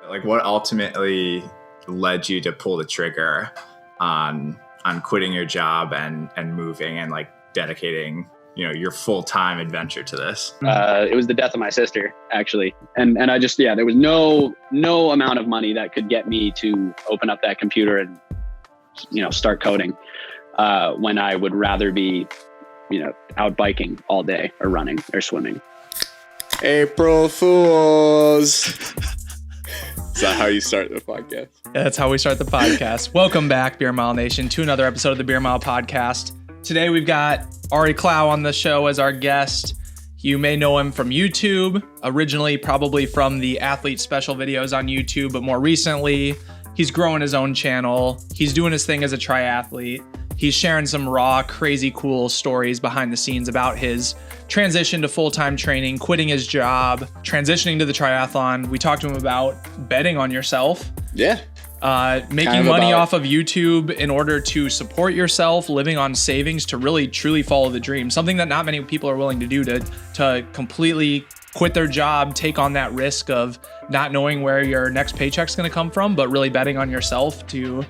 Like, what ultimately led you to pull the trigger on quitting your job and moving and like dedicating, your full-time adventure to this? It was the death of my sister, actually. And I just, there was no amount of money that could get me to open up that computer and, start coding, when I would rather be, out biking all day or running or swimming. April Fools. Is that how you start the podcast? Yeah, that's how we start the podcast. Welcome back, Beer Mile Nation, to another episode of the Beer Mile Podcast. Today we've got Ari Clow on the show as our guest. You may know him from YouTube, originally probably from the athlete special videos on YouTube, but more recently, he's growing his own channel. He's doing his thing as a triathlete. He's sharing some raw, crazy, cool stories behind the scenes about his transition to full-time training, quitting his job, transitioning to the triathlon. We talked to him about betting on yourself. Yeah. Making money off of YouTube in order to support yourself, living on savings to really, truly follow the dream. Something that not many people are willing to do, to completely quit their job, take on that risk of not knowing where your next paycheck's going to come from, but really betting on yourself to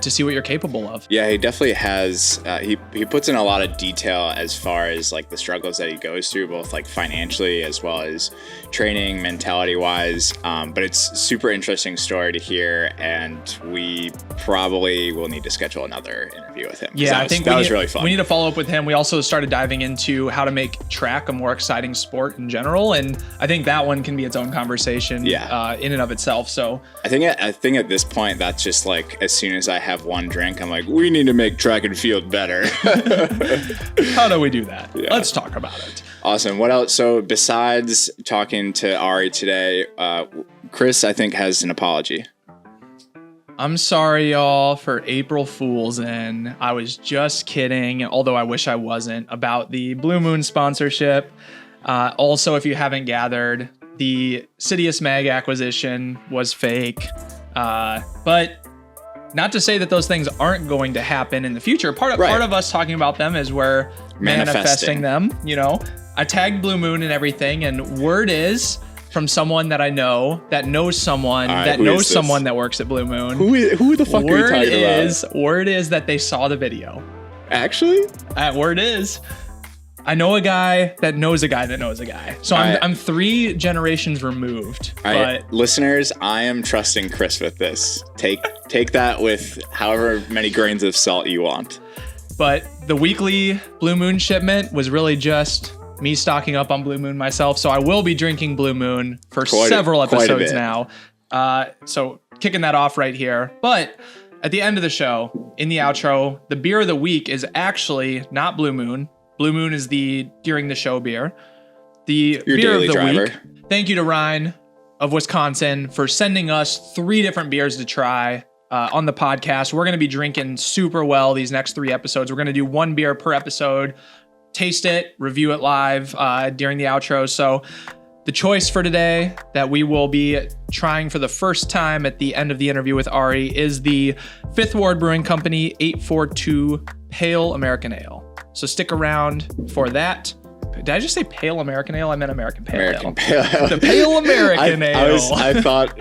see what you're capable of. Yeah, he definitely has. He puts in a lot of detail as far as like the struggles that he goes through, both like financially as well as training, mentality wise. But it's super interesting story to hear, and we probably will need to schedule another interview with him. Yeah, I think that was really fun. We need to follow up with him. We also started diving into how to make track a more exciting sport in general, and I think that one can be its own conversation. In and of itself. So I think at this point, that's just like, as soon as I have one drink, I'm like, we need to make track and field better. How do we do that? Yeah. Let's talk about it. Awesome. What else? So besides talking to Ari today, Chris, I think, has an apology. I'm sorry, y'all, for April Fools, and I was just kidding, although I wish I wasn't, about the Blue Moon sponsorship. Also, if you haven't gathered, the Sidious Mag acquisition was fake, but not to say that those things aren't going to happen in the future. Part of us talking about them is we're manifesting them. I tagged Blue Moon and everything, and word is from someone that I know that knows someone that knows someone that works at Blue Moon. Who the fuck are you talking about? Word is that they saw the video. Actually? Word is, I know a guy that knows a guy that knows a guy. So I'm 3 generations removed. Listeners, I am trusting Chris with this. Take that with however many grains of salt you want. But the weekly Blue Moon shipment was really just me stocking up on Blue Moon myself. So I will be drinking Blue Moon for several episodes now. So kicking that off right here. But at the end of the show, in the outro, the beer of the week is actually not Blue Moon. Blue Moon is the during the show beer. The Your beer of daily the driver. week. Thank you to Ryan of Wisconsin for sending us 3 different beers to try on the podcast. We're going to be drinking super well these next 3 episodes. We're going to do 1 beer per episode, taste it, review it live during the outro. So the choice for today that we will be trying for the first time at the end of the interview with Ari is the Fifth Ward Brewing Company 842 Pale American Ale. So stick around for that. Did I just say Pale American Ale? I meant American Pale Ale. Pale Ale. The Pale American Ale.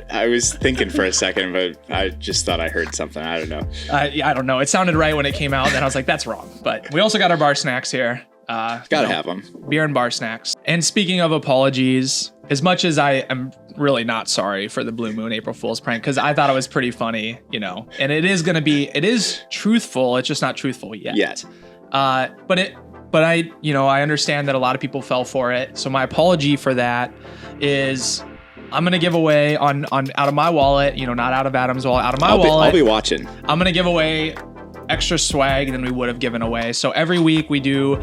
I was thinking for a second, but I just thought I heard something. I don't know. I don't know. It sounded right when it came out, and then I was like, that's wrong. But we also got our bar snacks here. Gotta have them. Beer and bar snacks. And speaking of apologies, as much as I am really not sorry for the Blue Moon April Fool's prank, because I thought it was pretty funny, and it is truthful. It's just not truthful yet. But I understand that a lot of people fell for it. So my apology for that is I'm going to give away on out of my wallet, not out of Adam's wallet, out of my wallet. I'll be watching. I'm going to give away extra swag than we would have given away. So every week we do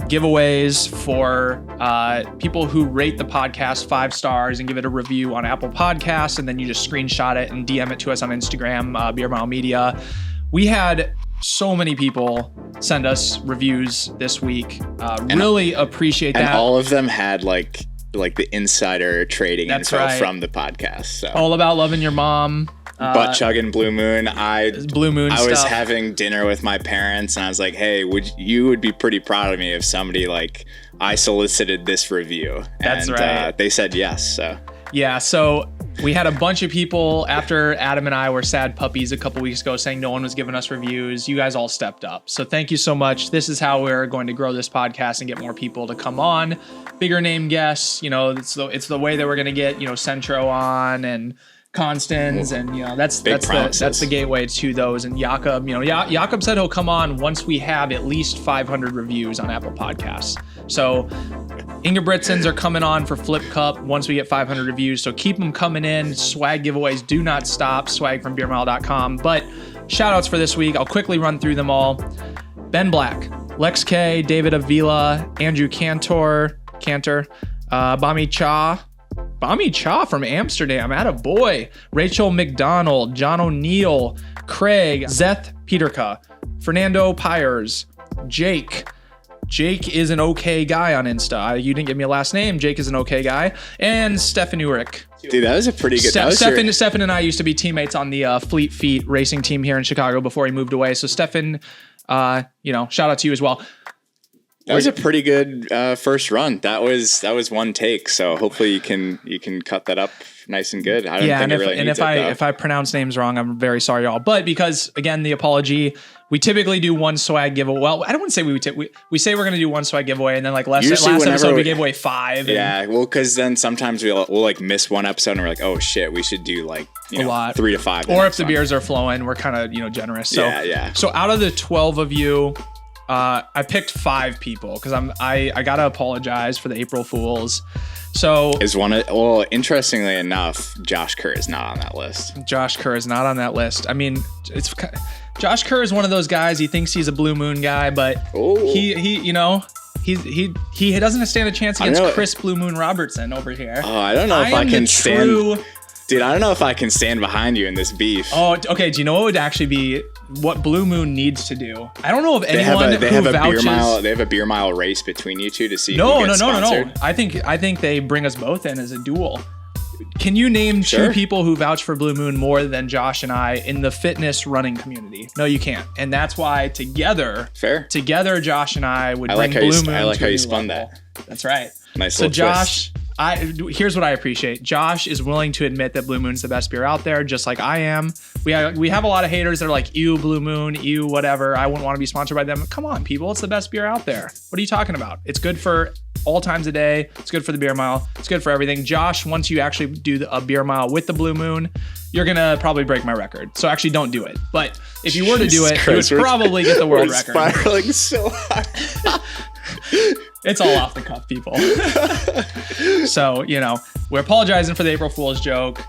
giveaways for people who rate the podcast 5 stars and give it a review on Apple Podcasts. And then you just screenshot it and DM it to us on Instagram, Beer Mile Media. We had so many people send us reviews this week. Really appreciate that. And all of them had like the insider trading info from the podcast. So. All about loving your mom. Butt chugging Blue Moon. I was stuff. having dinner with my parents, and I was like, "Hey, you would be pretty proud of me if somebody I solicited this review." That's right. They said yes. So yeah. So We had a bunch of people after Adam and I were sad puppies a couple weeks ago saying no one was giving us reviews. You guys all stepped up. So thank you so much. This is how we're going to grow this podcast and get more people to come on. Bigger name guests. It's the way that we're going to get, Centro on and Constance, and that's the gateway to those. And Jakob, Jakob said he'll come on once we have at least 500 reviews on Apple Podcasts. So Ingebrigtsens are coming on for Flip Cup once we get 500 reviews. So keep them coming in. Swag giveaways do not stop. Swag from beermile.com. But shout outs for this week. I'll quickly run through them all. Ben Black, Lex K, David Avila, Andrew Cantor, Bami Cha from Amsterdam, attaboy. Rachel McDonald, John O'Neill, Craig, Zeth Peterka, Fernando Pyers, Jake is an okay guy on Insta. You didn't give me a last name. Jake is an okay guy. And Stefan Urich. Dude, that was a pretty good... Stefan and I used to be teammates on the Fleet Feet racing team here in Chicago before he moved away. So Stefan, shout out to you as well. That was a pretty good first run. That was one take. So hopefully you can cut that up nice and good. I don't think it really needs it, though. If I pronounce names wrong, I'm very sorry, y'all. But because again, the apology, we typically do one swag giveaway. Well, I don't want to say we say we're going to do one swag giveaway, and then like last episode we gave away 5. Yeah, well, because then sometimes we'll like miss one episode and we're like, oh shit, we should do like a lot, 3 to 5. Or if the beers are flowing, we're kind of generous. So yeah. So out of the 12 of you, I picked 5 people because I gotta apologize for the April Fools. So interestingly enough, Josh Kerr is not on that list. I mean, Josh Kerr is one of those guys. He thinks he's a Blue Moon guy, but he doesn't stand a chance against Chris Blue Moon Robertson over here. Oh, I don't know if I can stand. Dude, I don't know if I can stand behind you in this beef. Oh, okay. Do you know what would actually be what Blue Moon needs to do? I don't know if anyone they have a beer mile race between you two to see who gets sponsored. No. I think they bring us both in as a duel. Can you name 2 people who vouch for Blue Moon more than Josh and I in the fitness running community? No, you can't. And that's why together, Josh and I would bring Blue Moon. I like how you spun that. That's right. Nice. So Josh. Here's what I appreciate. Josh is willing to admit that Blue Moon's the best beer out there, just like I am. We have a lot of haters that are like, ew, Blue Moon, ew, whatever. I wouldn't want to be sponsored by them. Come on, people. It's the best beer out there. What are you talking about? It's good for all times a day. It's good for the beer mile. It's good for everything. Josh, once you actually do a beer mile with the Blue Moon, you're going to probably break my record. So actually don't do it. But if you were to do it, you would probably get the world record. Spiraling so hard. It's all off the cuff, people. So, we're apologizing for the April Fool's joke.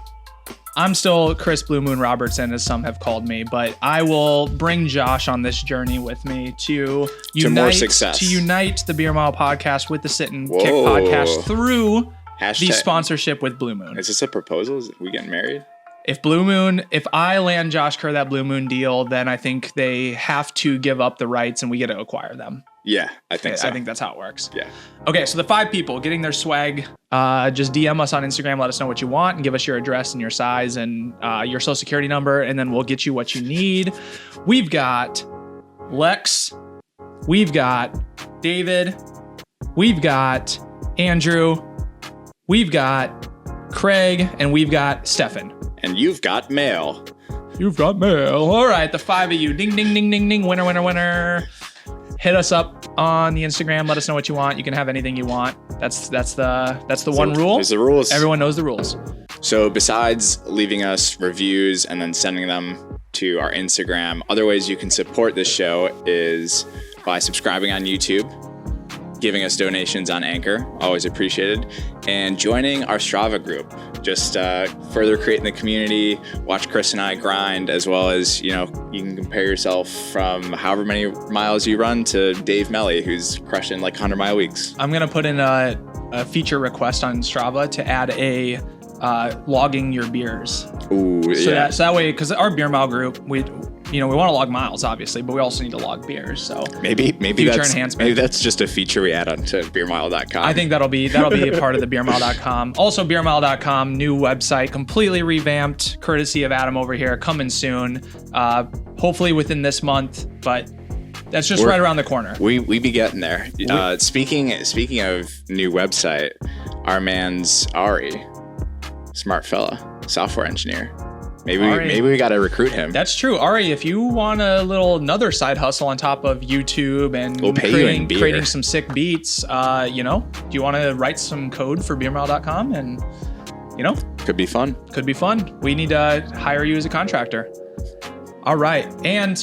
I'm still Chris Blue Moon Robertson, as some have called me, but I will bring Josh on this journey with me to more success. To unite the Beer Mile podcast with the Sit and Kick podcast through the sponsorship with Blue Moon. Is this a proposal? Is we getting married? If I land Josh Kerr that Blue Moon deal, then I think they have to give up the rights and we get to acquire them. Yeah, I think so. I think that's how it works. Yeah. Okay, so the 5 people getting their swag, just DM us on Instagram, let us know what you want, and give us your address and your size and your social security number, and then we'll get you what you need. We've got Lex, we've got David, we've got Andrew, we've got Craig, and we've got Stefan. And you've got mail. All right, the 5 of you. Ding, ding, ding, ding, ding. Winner. Hit us up on the Instagram. Let us know what you want. You can have anything you want. That's the one rule. There's the rules. Everyone knows the rules. So besides leaving us reviews and then sending them to our Instagram, other ways you can support this show is by subscribing on YouTube, giving us donations on Anchor, always appreciated, and joining our Strava group. Just further creating the community, watch Chris and I grind, as well as, you can compare yourself from however many miles you run to Dave Melly, who's crushing like 100-mile weeks. I'm going to put in a feature request on Strava to add a logging your beers. Ooh, so yeah. That way, because our beer mile group, we want to log miles, obviously, but we also need to log beers. So maybe that's just a feature we add onto beermile.com. I think that'll be a part of the beermile.com. Also, beermile.com, new website, completely revamped, courtesy of Adam over here, coming soon. Hopefully within this month, but that's just right around the corner. We be getting there. Speaking of new website, our man's Ari, smart fella, software engineer. Maybe Ari, maybe we got to recruit him. That's true. Ari, if you want another side hustle on top of YouTube and We'll pay you in beer. creating some sick beats, do you want to write some code for beermile.com and, Could be fun. could be fun. We need to hire you as a contractor. All right. And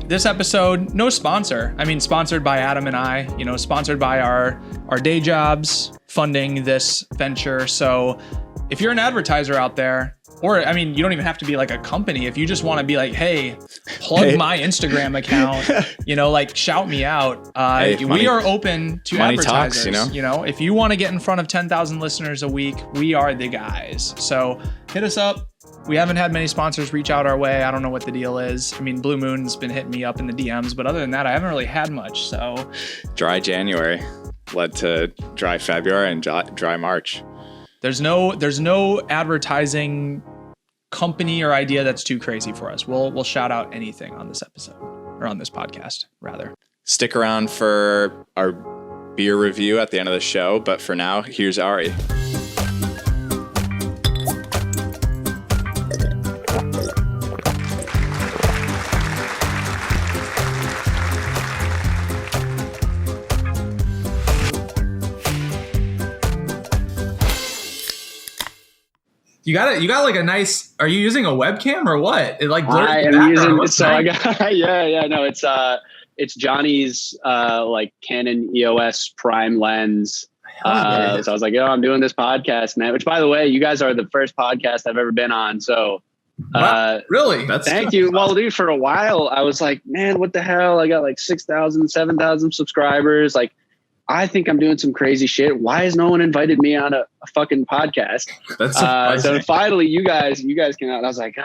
this episode, no sponsor. I mean, sponsored by Adam and I, sponsored by our day jobs, funding this venture. So if you're an advertiser out there, or, I mean, you don't even have to be like a company. If you just want to be like, hey, plug my Instagram account, shout me out. We are open to money advertisers. talks, if you want to get in front of 10,000 listeners a week, we are the guys. So hit us up. We haven't had many sponsors reach out our way. I don't know what the deal is. I mean, Blue Moon's been hitting me up in the DMs, but other than that, I haven't really had much. So Dry January led to dry February and dry March. There's no advertising company or idea that's too crazy for us. We'll shout out anything on this episode, or on this podcast rather. Stick around for our beer review at the end of the show, but for now, here's Ari. You got like a nice. Are you using a webcam or what? It like blurs I the am background. using. Looks So nice. I got no. It's Johnny's like Canon EOS prime lens. So I was like, I'm doing this podcast, man. Which, by the way, you guys are the first podcast I've ever been on. So Wow, really? That's thank you. Well, dude, for a while I was like, man, what the hell? I got like 6,000, 7,000 subscribers. Like, I think I'm doing some crazy shit. Why has no one invited me on a fucking podcast? That's so finally, you guys came out. And I was like,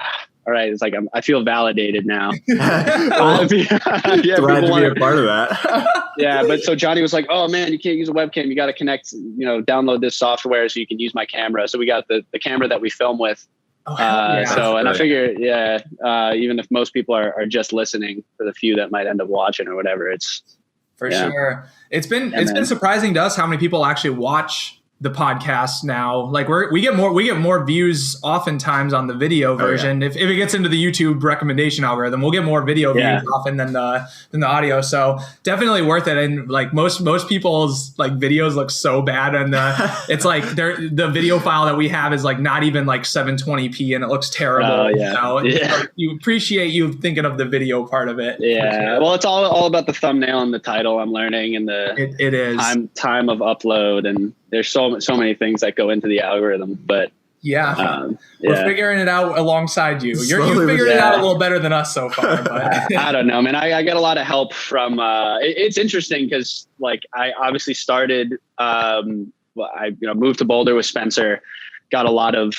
all right. It's like I feel validated now. Glad to be a part of that. Yeah, but so Johnny was like, "Oh man, you can't use a webcam. You got to connect. Download this software so you can use my camera." So we got the camera that we film with. I figure, even if most people are just listening, for the few that might end up watching or whatever, it's for sure. It's been surprising to us how many people actually watch the podcast now. Like we get more views oftentimes on the video version. If it gets into the YouTube recommendation algorithm, we'll get more video views often than the audio. So definitely worth it. And like most people's like videos look so bad, and it's like the video file that we have is like not even like 720p, and it looks terrible. So you appreciate you thinking of the video part of it. Yeah. Well, it's all about the thumbnail and the title. I'm learning, and it is time of upload, and there's so many things that go into the algorithm, but we're figuring it out alongside you. You figured it out a little better than us so far. But I don't know, man. I get a lot of help from. It's interesting because, like, I obviously started. I moved to Boulder with Spencer, got a lot of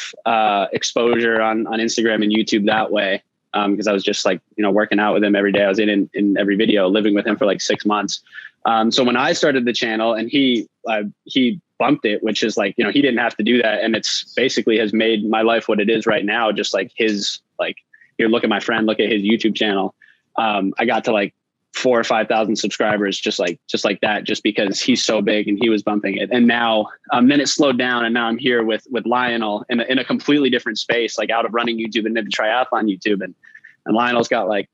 exposure on Instagram and YouTube that way. Because I was just like working out with him every day. I was in every video, living with him for like 6 months. So when I started the channel, and he bumped it, which is like, he didn't have to do that. And it's basically has made my life what it is right now. Just like his, like, here, look at my friend, look at his YouTube channel. I got to like 4,000 or 5,000 subscribers, just like that, just because he's so big and he was bumping it. And now, then it slowed down, and now I'm here with Lionel in a completely different space, like out of running YouTube and into triathlon YouTube. And Lionel's got like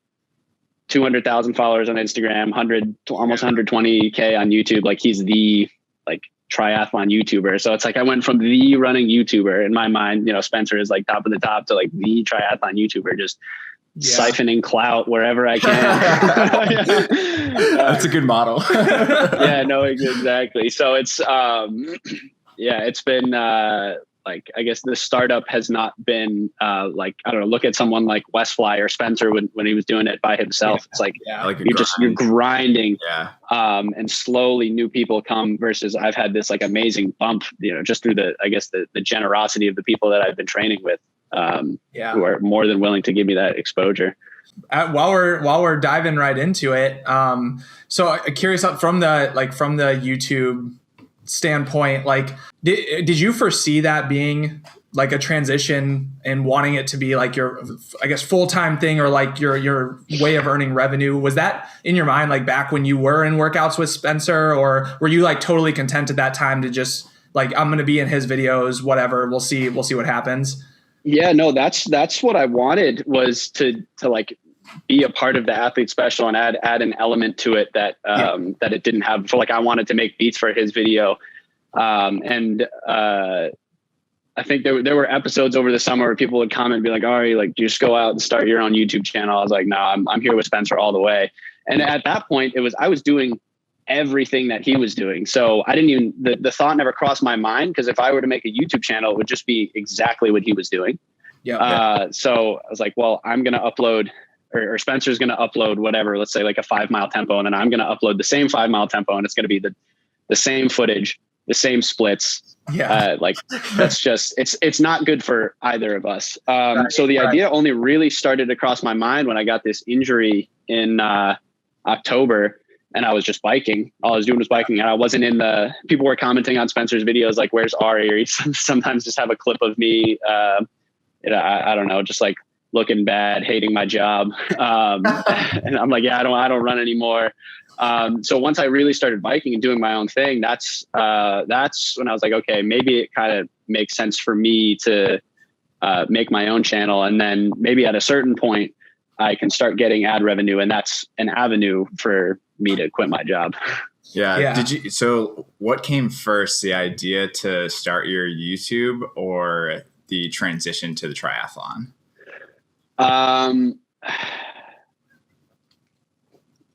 200,000 followers on Instagram, almost 120K on YouTube. Like, he's the like triathlon YouTuber. So it's like I went from the running YouTuber in my mind, Spencer is like top of the top, to like the triathlon YouTuber, just siphoning clout wherever I can. That's a good model. Exactly. So it's it's been like, I guess the startup has not been like, I don't know, look at someone like Westfly or Spencer when he was doing it by himself. It's like, you're grinding, and slowly new people come, versus I've had this like amazing bump, just through the generosity of the people that I've been training with, who are more than willing to give me that exposure. While we're diving right into it, so curious from the YouTube standpoint, like did you foresee that being like a transition and wanting it to be like your, I guess, full-time thing, or like your way of earning revenue? Was that in your mind like back when you were in workouts with Spencer, or were you like totally content at that time to just like, I'm going to be in his videos, whatever, we'll see what happens? Yeah, no, that's what I wanted, was to like be a part of the athlete special and add an element to it that that it didn't have. So like I wanted to make beats for his video. I think there were episodes over the summer where people would comment and be like, Ari, like, just go out and start your own YouTube channel. I was like, no, I'm here with Spencer all the way. And at that point I was doing everything that he was doing. So I didn't even, the thought never crossed my mind, because if I were to make a YouTube channel, it would just be exactly what he was doing. So I was like, well, I'm going to upload, or Spencer's going to upload whatever, let's say like a 5 mile tempo. And then I'm going to upload the same 5 mile tempo, and it's going to be the same footage, the same splits. Like that's just, it's not good for either of us. So the idea only really started to cross my mind when I got this injury in October, and I was just biking. All I was doing was biking, and I wasn't people were commenting on Spencer's videos like, where's Ari? Or he sometimes just have a clip of me, I don't know, just like looking bad, hating my job. And I'm like, yeah, I don't run anymore. So once I really started biking and doing my own thing, that's when I was like, okay, maybe it kind of makes sense for me to make my own channel. And then maybe at a certain point I can start getting ad revenue, and that's an avenue for me to quit my job. Yeah. So what came first, the idea to start your YouTube or the transition to the triathlon?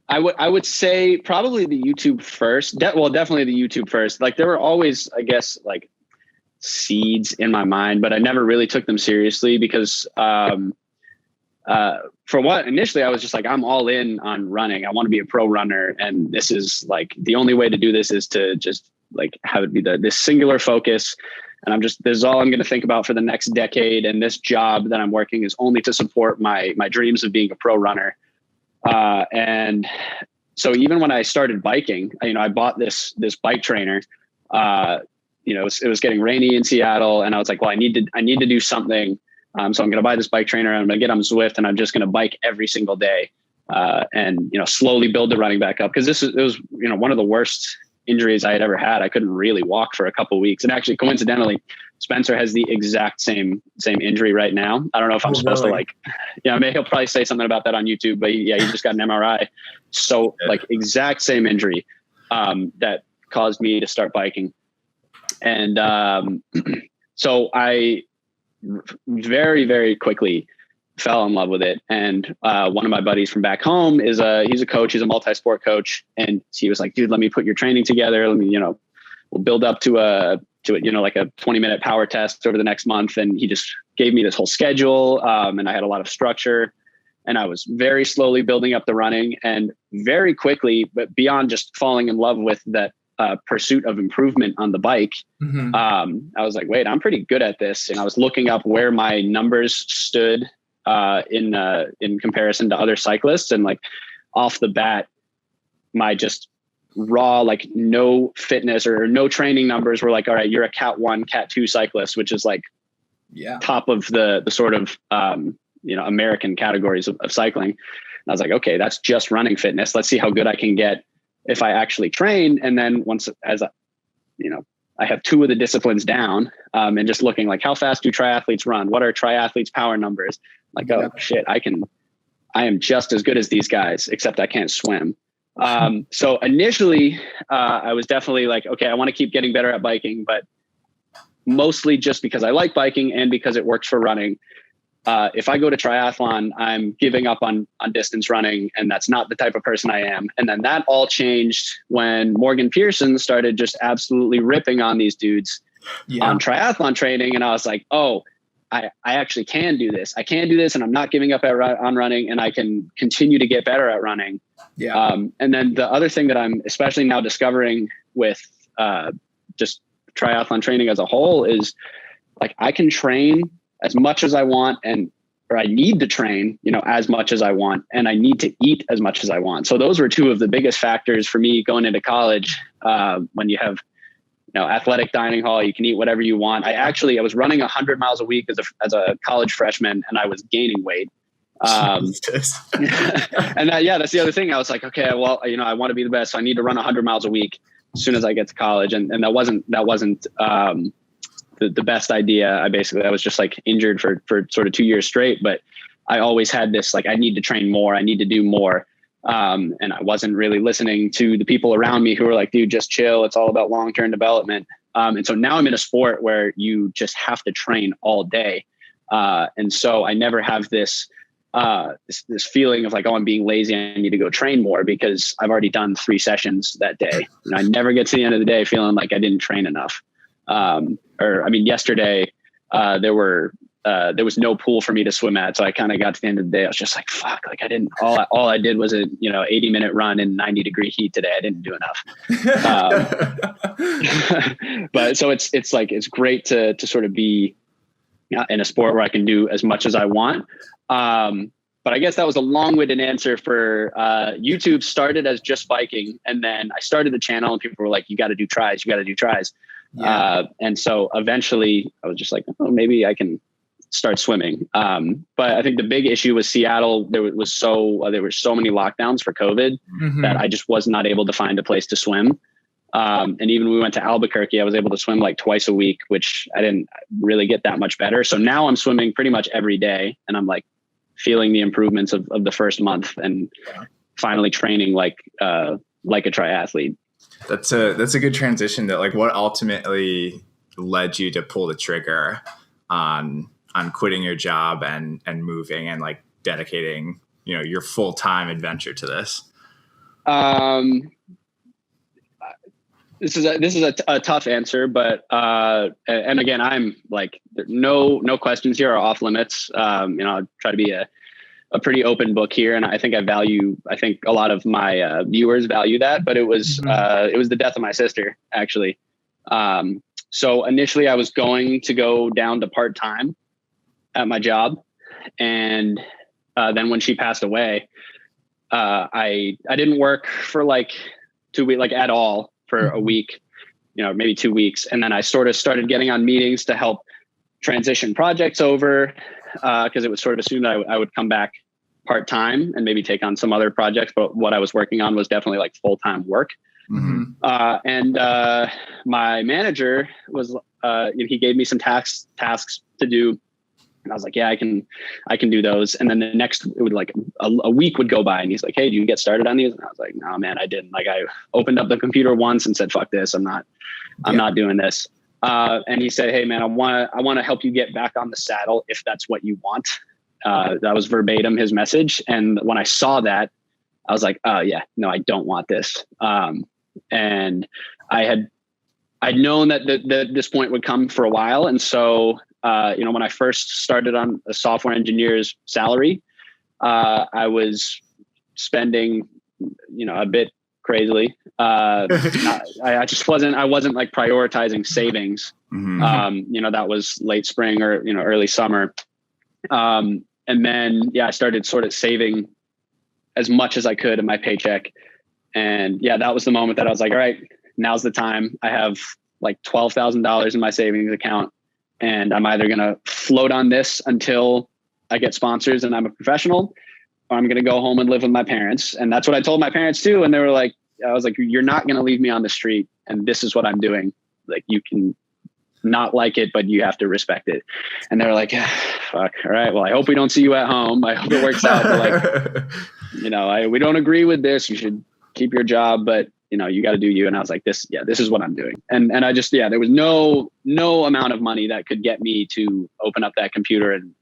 I would say probably the YouTube first. Definitely the YouTube first. Like there were always, I guess, like seeds in my mind, but I never really took them seriously because, for what initially I was just like, I'm all in on running. I want to be a pro runner. And this is like, the only way to do this is to just like have it be this singular focus. And this is all I'm going to think about for the next decade. And this job that I'm working is only to support my dreams of being a pro runner. And so even when I started biking, I bought this bike trainer, it was getting rainy in Seattle, and I was like, well, I need to do something. So I'm going to buy this bike trainer, and I'm going to get on Zwift, and I'm just going to bike every single day. And slowly build the running back up. Cause it was one of the worst injuries I had ever had. I couldn't really walk for a couple of weeks. And actually, coincidentally, Spencer has the exact same injury right now. I don't know if I'm supposed to he'll probably say something about that on YouTube, but he just got an MRI. So like exact same injury, that caused me to start biking. And, so I very, very quickly fell in love with it. And, one of my buddies from back home he's a coach, he's a multi-sport coach. And he was like, dude, let me put your training together. Let me, we'll build up to like a 20-minute power test over the next month. And he just gave me this whole schedule. And I had a lot of structure, and I was very slowly building up the running, and very quickly, but beyond just falling in love with that pursuit of improvement on the bike. Mm-hmm. I was like, wait, I'm pretty good at this. And I was looking up where my numbers stood in comparison to other cyclists. And like off the bat, my just raw, like no fitness or no training numbers were like, all right, you're a Cat 1, Cat 2 cyclist, which is like top of the sort of, American categories of cycling. And I was like, okay, that's just running fitness. Let's see how good I can get if I actually train. And then I have 2 of the disciplines down, and just looking like, how fast do triathletes run? What are triathletes' power numbers? Like, oh shit, I am just as good as these guys, except I can't swim. So initially, I was definitely like, okay, I want to keep getting better at biking, but mostly just because I like biking and because it works for running. If I go to triathlon, I'm giving up on distance running, and that's not the type of person I am. And then that all changed when Morgan Pearson started just absolutely ripping on these dudes on triathlon training. And I was like, oh, I actually can do this. I can do this, and I'm not giving up on running, and I can continue to get better at running. Yeah. And then the other thing that I'm especially now discovering with just triathlon training as a whole is like, I can train as much as I want, or I need to train, as much as I want, and I need to eat as much as I want. So those were 2 of the biggest factors for me going into college. When you have, athletic dining hall, you can eat whatever you want. I was running 100 miles a week as a college freshman, and I was gaining weight. And that's the other thing. I was like, okay, well, I want to be the best, so I need to run 100 miles a week as soon as I get to college. And that wasn't the best idea. I was just like injured for sort of 2 years straight, but I always had this, like, I need to train more. I need to do more. And I wasn't really listening to the people around me who were like, dude, just chill. It's all about long-term development. And so now I'm in a sport where you just have to train all day. And so I never have this feeling of like, oh, I'm being lazy. I need to go train more because I've already done 3 sessions that day. And I never get to the end of the day feeling like I didn't train enough. Yesterday, there was no pool for me to swim at. So I kind of got to the end of the day. I was just like, fuck, like I didn't, all I did was a, 80-minute run in 90-degree heat today. I didn't do enough. But so it's like, it's great to sort of be in a sport where I can do as much as I want. But I guess that was a long-winded answer for YouTube. Started as just biking. And then I started the channel and people were like, you got to do tries. You got to do tries. Yeah. And so eventually I was just like, oh, maybe I can start swimming. But I think the big issue was Seattle. There were so many lockdowns for COVID that I just was not able to find a place to swim. And even when we went to Albuquerque, I was able to swim like twice a week, which I didn't really get that much better. So now I'm swimming pretty much every day and I'm like feeling the improvements of the first month and finally training like a triathlete. That's a good transition to like what ultimately led you to pull the trigger on quitting your job and moving and like dedicating, your full-time adventure to this. This is a tough answer, but, and again, I'm like, no questions here are off limits. I try to be a pretty open book here. And I think I think a lot of my viewers value that, but it was the death of my sister, actually. So initially I was going to go down to part-time at my job. And then when she passed away, I didn't work for like 2 weeks, like at all for a week, maybe 2 weeks. And then I sort of started getting on meetings to help transition projects over because it was sort of assumed I would come back part-time and maybe take on some other projects. But what I was working on was definitely like full-time work. Mm-hmm. And my manager was, he gave me some tasks to do. And I was like, yeah, I can do those. And then it would like a week would go by and he's like, hey, do you get started on these? And I was like, no, man, I didn't. Like I opened up the computer once and said, fuck this. I'm not doing this. And he said, hey man, I want to help you get back on the saddle if that's what you want. That was verbatim his message. And when I saw that, I was like, oh yeah, no, I don't want this. And I'd known that this point would come for a while. And so, when I first started on a software engineer's salary, I was spending, a bit crazily. I wasn't like prioritizing savings. Mm-hmm. That was late spring or, early summer. And then, I started sort of saving as much as I could in my paycheck. And that was the moment that I was like, all right, now's the time. I have like $12,000 in my savings account. And I'm either going to float on this until I get sponsors and I'm a professional, or I'm going to go home and live with my parents. And that's what I told my parents too. And they were like, I was like, you're not going to leave me on the street. And this is what I'm doing. Like, you can not like it, but you have to respect it. And they were like, fuck. All right. Well, I hope we don't see you at home. I hope it works out. But like, we don't agree with this. You should keep your job, but you got to do you. And I was like, this is what I'm doing. And I just, there was no amount of money that could get me to open up that computer and,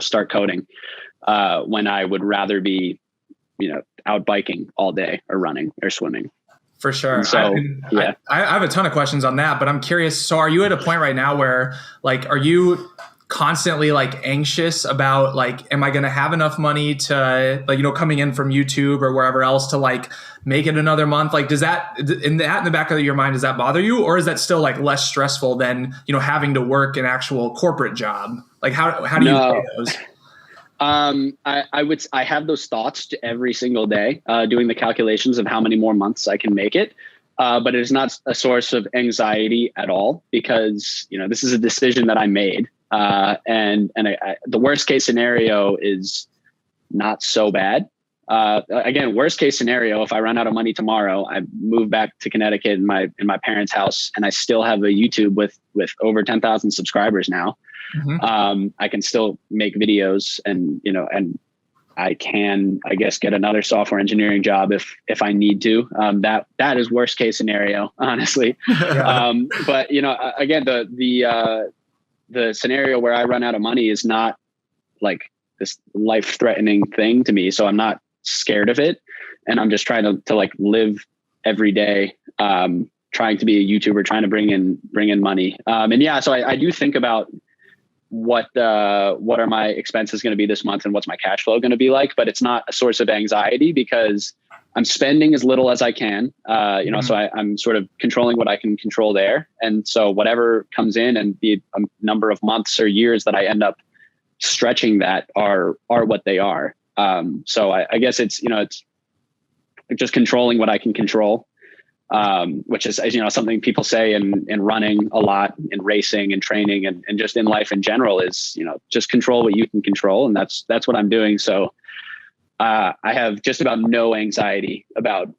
start coding, when I would rather be, out biking all day or running or swimming. For sure. And so, I have a ton of questions on that, but I'm curious. So are you at a point right now where like, are you constantly like anxious about like, am I going to have enough money to like, coming in from YouTube or wherever else to like make it another month? Like, does that in the back of your mind, does that bother you? Or is that still like less stressful than, having to work an actual corporate job? Like how do you play those? I have those thoughts every single day, doing the calculations of how many more months I can make it. But it is not a source of anxiety at all because, this is a decision that I made. And the worst case scenario is not so bad. again, worst case scenario, if I run out of money tomorrow, I move back to Connecticut in my parents' house, and I still have a YouTube with over 10,000 subscribers now. Mm-hmm. I can still make videos, and I can, I guess, get another software engineering job if I need to. That is worst case scenario, honestly. Yeah. But again, the scenario where I run out of money is not like this life-threatening thing to me, so I'm not scared of it, and I'm just trying to like live every day, trying to be a YouTuber, trying to bring in money. So I do think about what are my expenses going to be this month and what's my cash flow going to be like, but it's not a source of anxiety because I'm spending as little as I can, so I'm sort of controlling what I can control there. And so whatever comes in and the number of months or years that I end up stretching that are what they are. So I guess it's just controlling what I can control. Which is, something people say in running a lot, in racing and training and just in life in general is, just control what you can control. And that's what I'm doing. So, I have just about no anxiety about,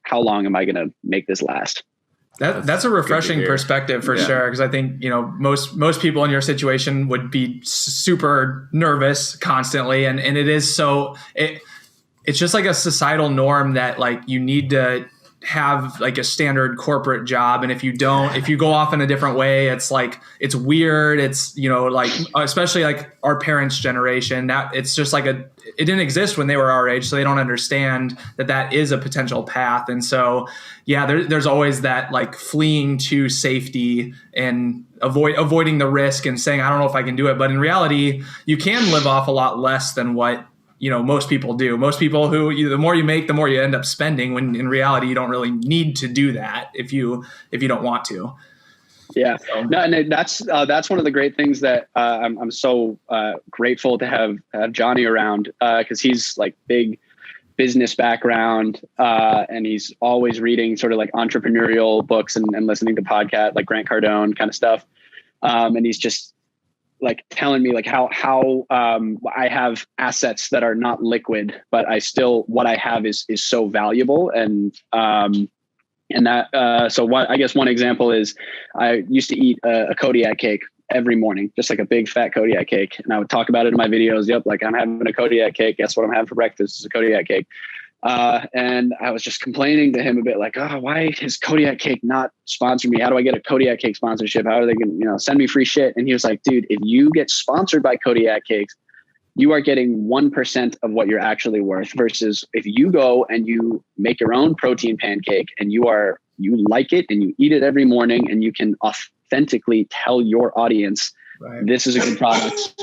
how long am I going to make this last? That's a refreshing perspective for sure. Cause I think, most people in your situation would be super nervous constantly. And it is it's just like a societal norm that like you need to have like a standard corporate job, and if you go off in a different way, it's like it's weird. It's like especially like our parents' generation, that it's just like it didn't exist when they were our age, so they don't understand that is a potential path. And so there's always that like fleeing to safety and avoiding the risk and saying I don't know if I can do it, but in reality you can live off a lot less than what most people do. Most people the more you make, the more you end up spending, when in reality, you don't really need to do that if you don't want to. Yeah, no, and that's one of the great things that I'm so grateful to have Johnny around, because he's like big business background, and he's always reading sort of like entrepreneurial books and listening to podcasts like Grant Cardone kind of stuff. And he's just like telling me like how I have assets that are not liquid, but what I have is so valuable. And that, so what, I guess one example is I used to eat a Kodiak cake every morning, just like a big fat Kodiak cake. And I would talk about it in my videos. Yep. Like I'm having a Kodiak cake. Guess what I'm having for breakfast is a Kodiak cake. And I was just complaining to him a bit like, oh, why is Kodiak cake not sponsoring me? How do I get a Kodiak cake sponsorship? How are they going to, send me free shit? And he was like, dude, if you get sponsored by Kodiak cakes, you are getting 1% of what you're actually worth, versus if you go and you make your own protein pancake and you like it and you eat it every morning and you can authentically tell your audience, right, this is a good product.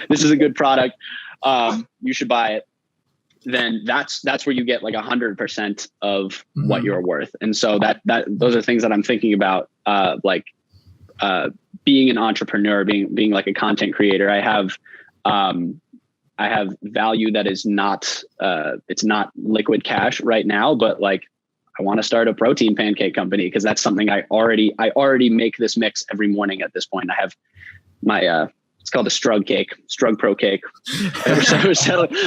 This is a good product. You should buy it. Then that's where you get like 100% of what you're worth. And so those are things that I'm thinking about, being an entrepreneur, being like a content creator. I have value that is not, it's not liquid cash right now, but like I want to start a protein pancake company because that's something I already make this mix every morning at this point. I have my, it's called a Strug cake, Strug Pro cake. We're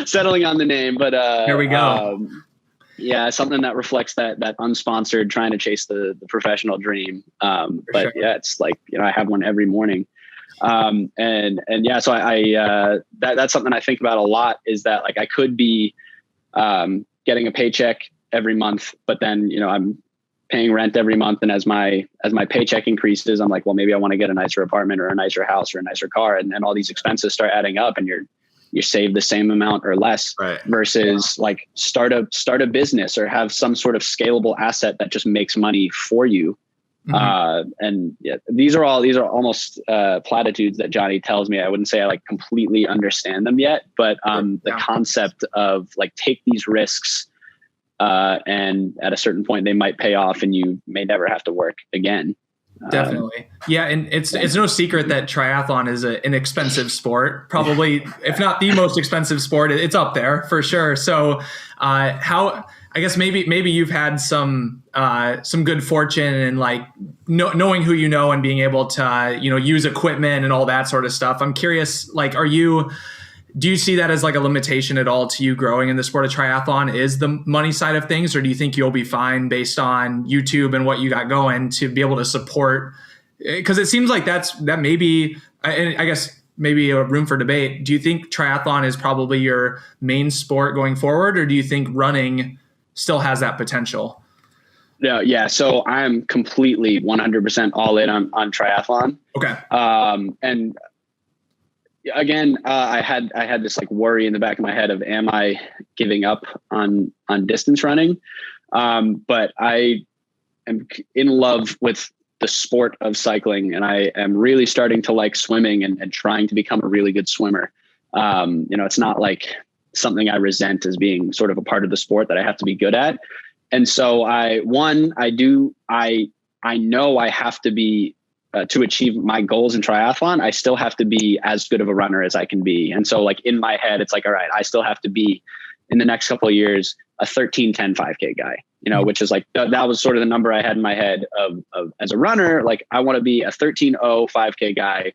settling on the name, but here we go. Something that reflects that unsponsored, trying to chase the professional dream. Sure. It's like, I have one every morning. So that's something I think about a lot, is that like I could be getting a paycheck every month, but then, I'm paying rent every month. And as my paycheck increases, I'm like, well, maybe I want to get a nicer apartment or a nicer house or a nicer car. And all these expenses start adding up, and you save the same amount or less, right, versus like start a business or have some sort of scalable asset that just makes money for you. These are almost platitudes that Johnny tells me. I wouldn't say I like completely understand them yet, but the concept of like take these risks, and at a certain point they might pay off and you may never have to work again. Definitely. And it's no secret that triathlon is an expensive sport, probably, if not the most expensive sport, it's up there for sure. So, I guess maybe you've had some good fortune in like knowing who you know and being able to, use equipment and all that sort of stuff. I'm curious, like, do you see that as like a limitation at all to you growing in the sport of triathlon, is the money side of things? Or do you think you'll be fine based on YouTube and what you got going to be able to support? Because it seems like that may be, and I guess maybe a room for debate. Do you think triathlon is probably your main sport going forward? Or do you think running still has that potential? Yeah. So I'm completely 100% all in on triathlon. Okay. And again, I had this like worry in the back of my head of, am I giving up on distance running? But I am in love with the sport of cycling, and I am really starting to like swimming and trying to become a really good swimmer. It's not like something I resent as being sort of a part of the sport that I have to be good at. And so I know I have to be, to achieve my goals in triathlon, I still have to be as good of a runner as I can be. And so like in my head, it's like, all right, I still have to be in the next couple of years, a 13:10 5K guy, which is like, that was sort of the number I had in my head of as a runner. Like I want to be a 13:0 5K guy.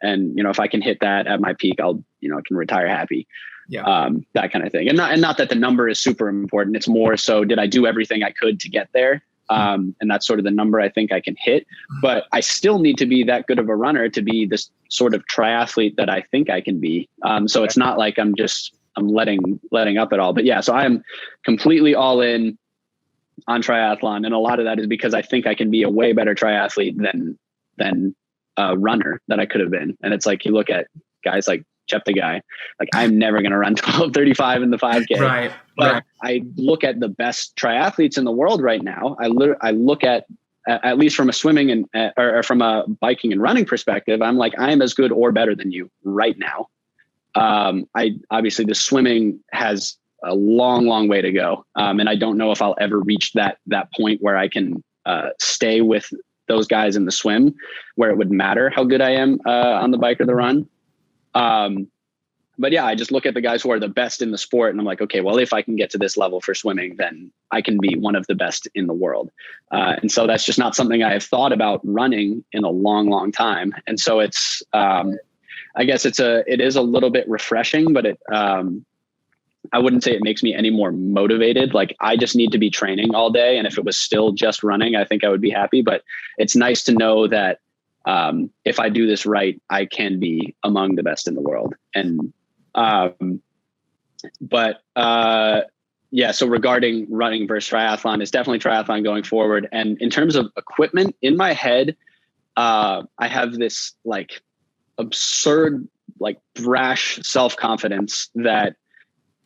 And, if I can hit that at my peak, I can retire happy. Yeah. That kind of thing. And not that the number is super important. It's more so, did I do everything I could to get there? And that's sort of the number I think I can hit, but I still need to be that good of a runner to be this sort of triathlete that I think I can be. So it's not like I'm letting up at all, but yeah, so I am completely all in on triathlon. And a lot of that is because I think I can be a way better triathlete than a runner that I could have been. And it's like, you look at guys like the guy, like I'm never going to run 12:35 in the 5K. Right. But right. I look at the best triathletes in the world right now. I look at least from a swimming and or from a biking and running perspective, I'm like, I'm as good or better than you right now. I obviously the swimming has a long way to go. And I don't know if I'll ever reach that point where I can stay with those guys in the swim, where it would matter how good I am on the bike or the run. But yeah, I just look at the guys who are the best in the sport and I'm like, okay, well, if I can get to this level for swimming, then I can be one of the best in the world. And so that's just not something I have thought about running in a long time. And so it's, I guess it is a little bit refreshing, but I wouldn't say it makes me any more motivated. Like I just need to be training all day. And if it was still just running, I think I would be happy, but it's nice to know that if I do this right, I can be among the best in the world. And, so regarding running versus triathlon, it's definitely triathlon going forward. And in terms of equipment in my head, I have this like absurd, like brash self-confidence that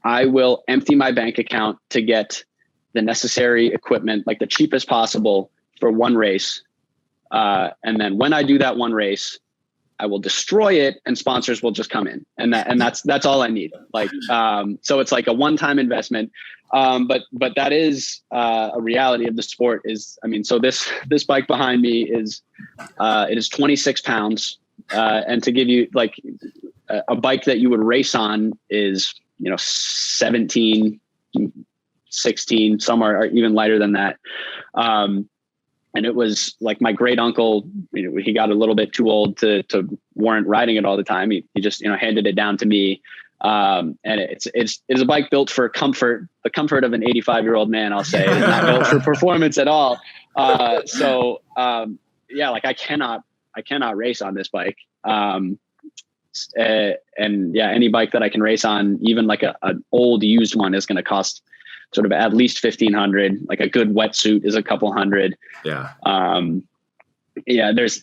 I will empty my bank account to get the necessary equipment, like the cheapest possible for one race. And then when I do that one race, I will destroy it and sponsors will just come in. And that's all I need. Like, so it's like a one-time investment. But that is a reality of the sport is, so this bike behind me is, it is 26 pounds. And to give you like a bike that you would race on is, 17, 16, some are even lighter than that. And it was like my great uncle, he got a little bit too old to warrant riding it all the time. He just, handed it down to me. And it's a bike built for comfort, the comfort of an 85-year-old man, I'll say. It's not built for performance at all. Like I cannot race on this bike. Any bike that I can race on, even like an old used one, is going to cost sort of at least $1,500. Like a good wetsuit is a couple hundred. Yeah. There's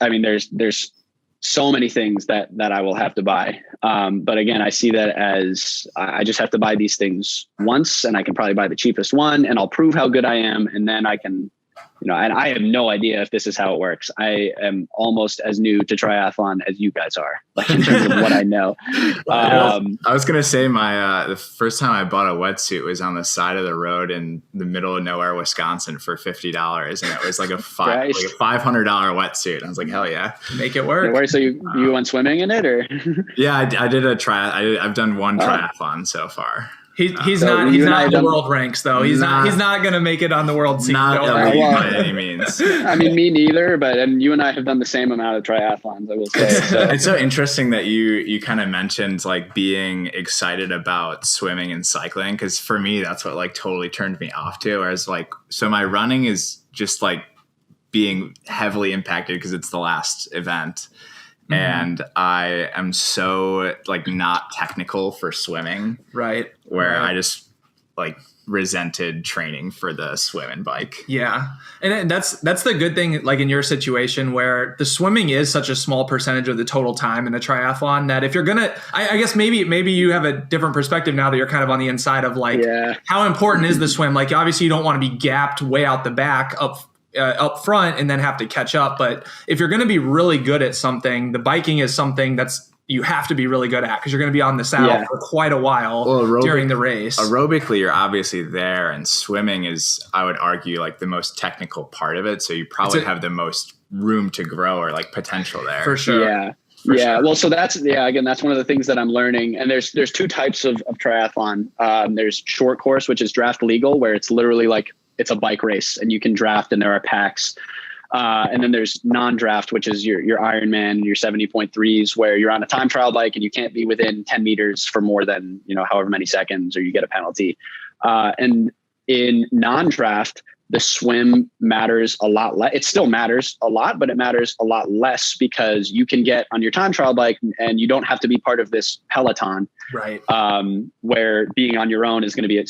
so many things that I will have to buy. But again, I see that as I just have to buy these things once, and I can probably buy the cheapest one, and I'll prove how good I am, and then I can. And I have no idea if this is how it works. I am almost as new to triathlon as you guys are, like in terms of what I know. I was going to say the first time I bought a wetsuit was on the side of the road in the middle of nowhere, Wisconsin for $50. And it was like a $500 wetsuit. I was like, hell yeah. Make it work. So you went swimming in it or? Yeah, I did I've done one triathlon so far. He's not in the world ranks though. He's not going to make it on the world scene. Not by any means. I mean, me neither. And you and I have done the same amount of triathlons, I will say. So. It's so interesting that you kind of mentioned like being excited about swimming and cycling, because for me that's what like totally turned me off to. Whereas like, so my running is just like being heavily impacted because it's the last event. And I am so like not technical for swimming. Right. Where I just like resented training for the swim and bike. Yeah. And that's the good thing, like in your situation where the swimming is such a small percentage of the total time in a triathlon, that if you're going to, I guess maybe you have a different perspective now that you're kind of on the inside of like, how important is the swim? Like obviously you don't want to be gapped way out the back up front and then have to catch up. But if you're going to be really good at something, the biking is something you have to be really good at, because you're going to be on the saddle for quite a while during the race. Aerobically, you're obviously there, and swimming is, I would argue, like the most technical part of it. So you probably have the most room to grow or like potential there. For sure. Yeah. Sure. Well, so again, that's one of the things that I'm learning. And there's two types of triathlon. There's short course, which is draft legal, where it's literally like, it's a bike race and you can draft and there are packs. And then there's non-draft, which is your Ironman, your 70.3s, where you're on a time trial bike and you can't be within 10 meters for more than, however many seconds, or you get a penalty. And in non-draft, the swim matters a lot less. It still matters a lot, but it matters a lot less because you can get on your time trial bike and you don't have to be part of this peloton. Right. Where being on your own is going to be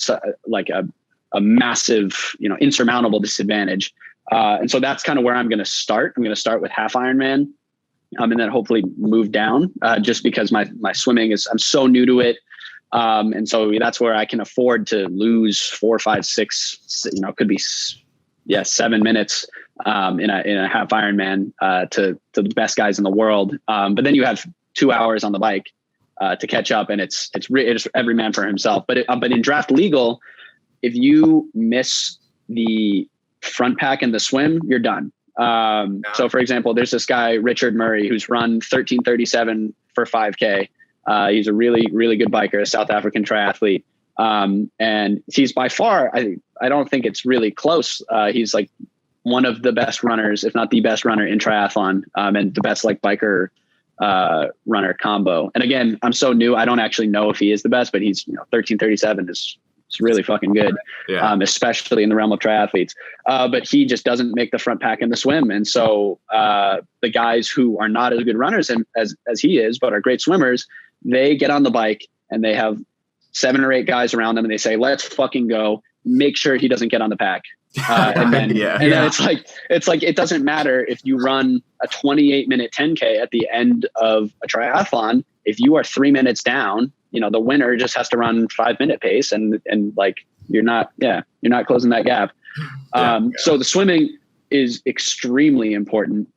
like a massive, insurmountable disadvantage. And so that's kind of where I'm going to start. I'm going to start with half Ironman, and then hopefully move down, just because my swimming I'm so new to it. And so that's where I can afford to lose 4, 5, 6, could be 7 minutes, in a half Ironman, to the best guys in the world. But then you have 2 hours on the bike, to catch up, and it's every man for himself. But in draft legal, if you miss the front pack and the swim, you're done. So for example, there's this guy, Richard Murray, who's run 13:37 for 5K. He's a really, really good biker, a South African triathlete. And he's by far, I don't think it's really close. He's like one of the best runners, if not the best runner in triathlon, and the best like biker runner combo. And again, I'm so new, I don't actually know if he is the best, but he's 13:37 is really fucking good, especially in the realm of triathletes. But he just doesn't make the front pack in the swim. And so the guys who are not as good runners as he is, but are great swimmers, they get on the bike and they have 7 or 8 guys around them and they say, let's fucking go. Make sure he doesn't get on the pack. And then it's like, it doesn't matter if you run a 28-minute 10K at the end of a triathlon. If you are 3 minutes down, the winner just has to run 5-minute pace and like, you're not closing that gap. So the swimming is extremely important.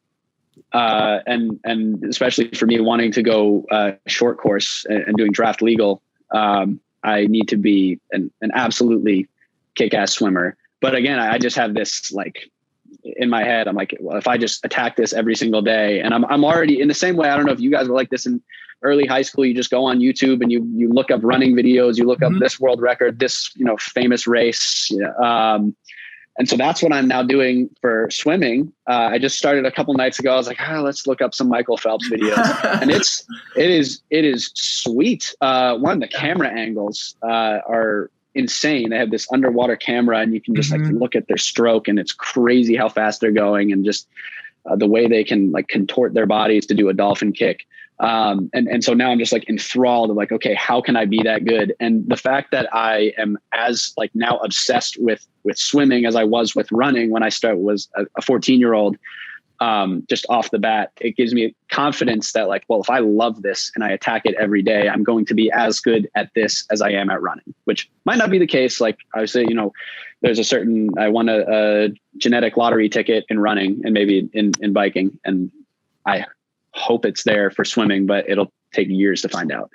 And especially for me wanting to go short course and doing draft legal, I need to be an absolutely kick-ass swimmer. But again, I just have this like in my head, I'm like, well, if I just attack this every single day, and I'm already in the same way. I don't know if you guys were like this in early high school. You just go on YouTube and you look up running videos, you look up this world record, this, famous race. And so that's what I'm now doing for swimming. I just started a couple nights ago. I was like, let's look up some Michael Phelps videos. And it is sweet. One, the camera angles are insane. They have this underwater camera and you can just like look at their stroke, and it's crazy how fast they're going, and just the way they can like contort their bodies to do a dolphin kick. And so now I'm just like enthralled of like, okay, how can I be that good? And the fact that I am as like now obsessed with swimming as I was with running when I was a 14-year-old, just off the bat, it gives me confidence that like, well, if I love this and I attack it every day, I'm going to be as good at this as I am at running, which might not be the case. Like I would say, there's I won a genetic lottery ticket in running and maybe in biking, and I hope it's there for swimming, but it'll take years to find out.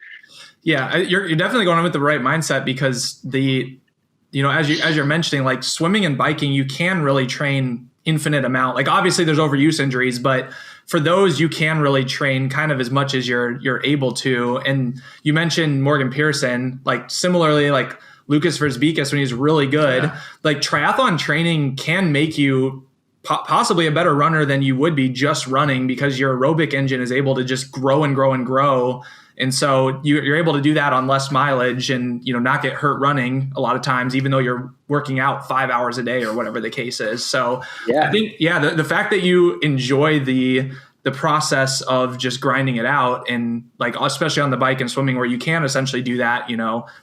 Yeah, you're definitely going on with the right mindset, because as you're mentioning, like swimming and biking, you can really train infinite amount. Like obviously there's overuse injuries, but for those, you can really train kind of as much as you're able to. And you mentioned Morgan Pearson, like similarly, like Lucas Verzbicas, when he's really good, like triathlon training can make you possibly a better runner than you would be just running, because your aerobic engine is able to just grow and grow and grow. And so you're able to do that on less mileage and, not get hurt running a lot of times, even though you're working out 5 hours a day or whatever the case is. So I think, the fact that you enjoy the process of just grinding it out, and like, especially on the bike and swimming where you can essentially do that,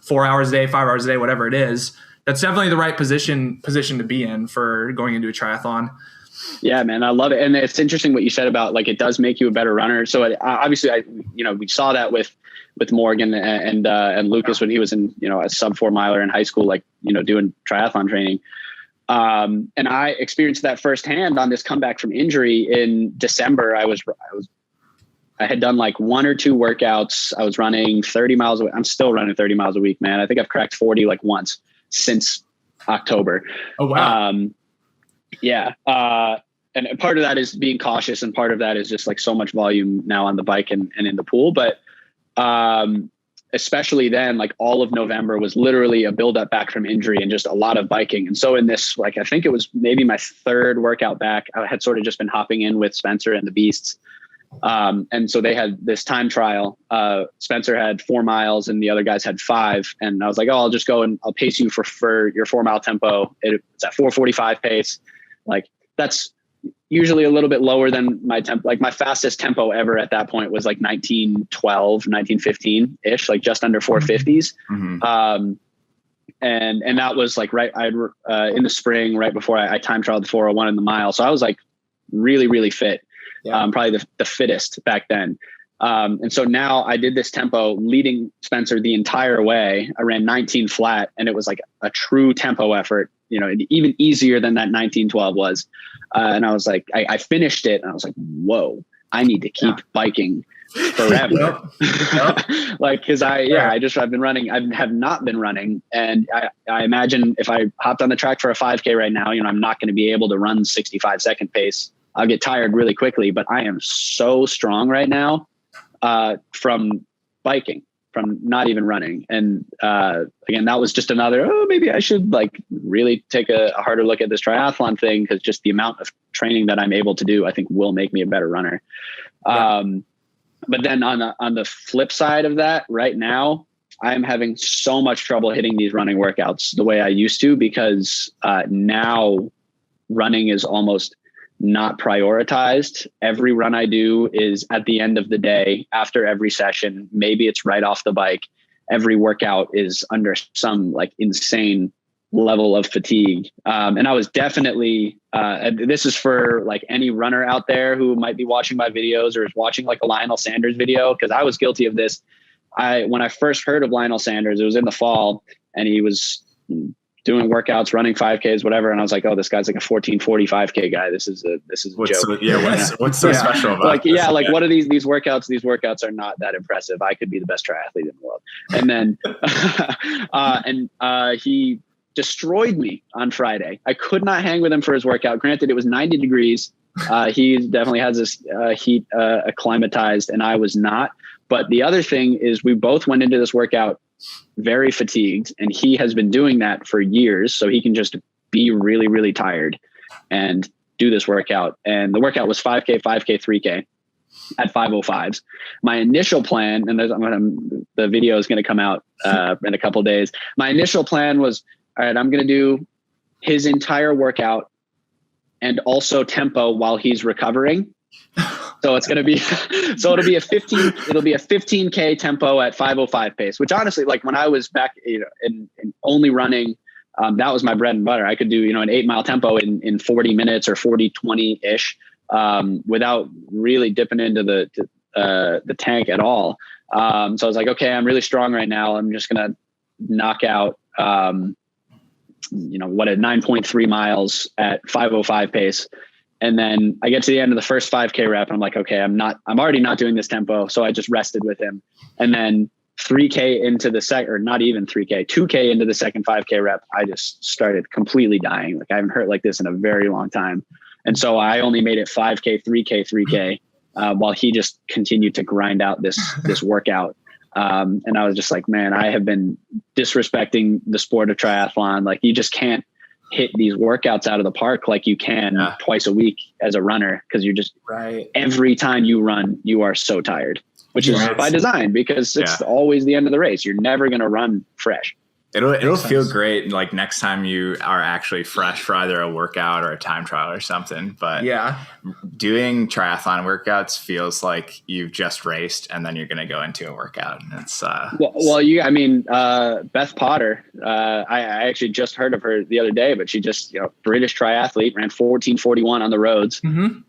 4 hours a day, 5 hours a day, whatever it is, that's definitely the right position to be in for going into a triathlon. Yeah, man, I love it. And it's interesting what you said about like, it does make you a better runner. So obviously we saw that with Morgan and Lucas when he was in, a sub 4 miler in high school, like, doing triathlon training. And I experienced that firsthand on this comeback from injury in December. I had done like 1 or 2 workouts. I was running 30 miles. I'm still running 30 miles a week, man. I think I've cracked 40 like once since October. Oh, wow. And part of that is being cautious, and part of that is just like so much volume now on the bike and in the pool. But especially then, like all of November was literally a buildup back from injury and just a lot of biking. And so in this, like, I think it was maybe my 3rd workout back, I had sort of just been hopping in with Spencer and the Beasts. And so they had this time trial. Spencer had 4 miles and the other guys had 5. And I was like, I'll just go and I'll pace you for your 4 mile tempo. It's at 4:45 pace. Like, that's usually a little bit lower than my tempo. Like my fastest tempo ever at that point was like 1912, 1915 ish, like just under 450s. Mm-hmm. And that was like, in the spring, right before I time trialed the 401 in the mile. So I was like really, really fit. Probably the fittest back then. And so now I did this tempo leading Spencer the entire way. I ran 19 flat, and it was like a true tempo effort, even easier than that 1912 was. And I was like, I finished it and I was like, whoa, I need to keep biking forever. Like, cause I've been running. I have not been running. And I imagine if I hopped on the track for a 5K right now, I'm not going to be able to run 65-second pace. I'll get tired really quickly, but I am so strong right now from biking, from not even running. And again, that was just another, maybe I should like really take a harder look at this triathlon thing, because just the amount of training that I'm able to do, I think will make me a better runner. But then on the flip side of that, right now, I'm having so much trouble hitting these running workouts the way I used to, because now running is almost not prioritized. Every run I do is at the end of the day, after every session. Maybe it's right off the bike. Every workout is under some like insane level of fatigue. And I was definitely, this is for like any runner out there who might be watching my videos or is watching like a Lionel Sanders video, because I was guilty of this. When I first heard of Lionel Sanders, it was in the fall, and he was doing workouts, running 5Ks, whatever. And I was like, this guy's like a 1445K guy. This is a joke. What's so special about like, this? Like what are these workouts? These workouts are not that impressive. I could be the best triathlete in the world. And then, he destroyed me on Friday. I could not hang with him for his workout. Granted, it was 90 degrees. He definitely has this heat acclimatized, and I was not. But the other thing is, we both went into this workout very fatigued, and he has been doing that for years. So he can just be really, really tired and do this workout. And the workout was 5K, 3K at 5:05s. My initial plan, and the video is going to come out in a couple of days. My initial plan was, all right, I'm going to do his entire workout and also tempo while he's recovering. So it's going to be, it'll be a 15K tempo at 5:05 pace, which honestly, like when I was back, in only running, that was my bread and butter. I could do, an 8 mile tempo in 40 minutes or 40-20 ish, without really dipping into the tank at all. So I was like, okay, I'm really strong right now. I'm just going to knock out, 9.3 miles at 5:05 pace. And then I get to the end of the first 5K rep, and I'm like, okay, I'm already not doing this tempo. So I just rested with him. And then 3K into the or not even 3K, 2K into the second 5K rep, I just started completely dying. Like I haven't hurt like this in a very long time. And so I only made it 5K, 3K. while he just continued to grind out this workout. And I was just like, man, I have been disrespecting the sport of triathlon. Like, you just can't hit these workouts out of the park like you can twice a week as a runner. Cause you're just every time you run, you are so tired, which is by design, because it's always the end of the race. You're never going to run fresh. It'll feel great, like, next time you are actually fresh for either a workout or a time trial or something. But doing triathlon workouts feels like you've just raced and then you're going to go into a workout. And it's Beth Potter. I actually just heard of her the other day, but she just British triathlete, ran 14:41 on the roads in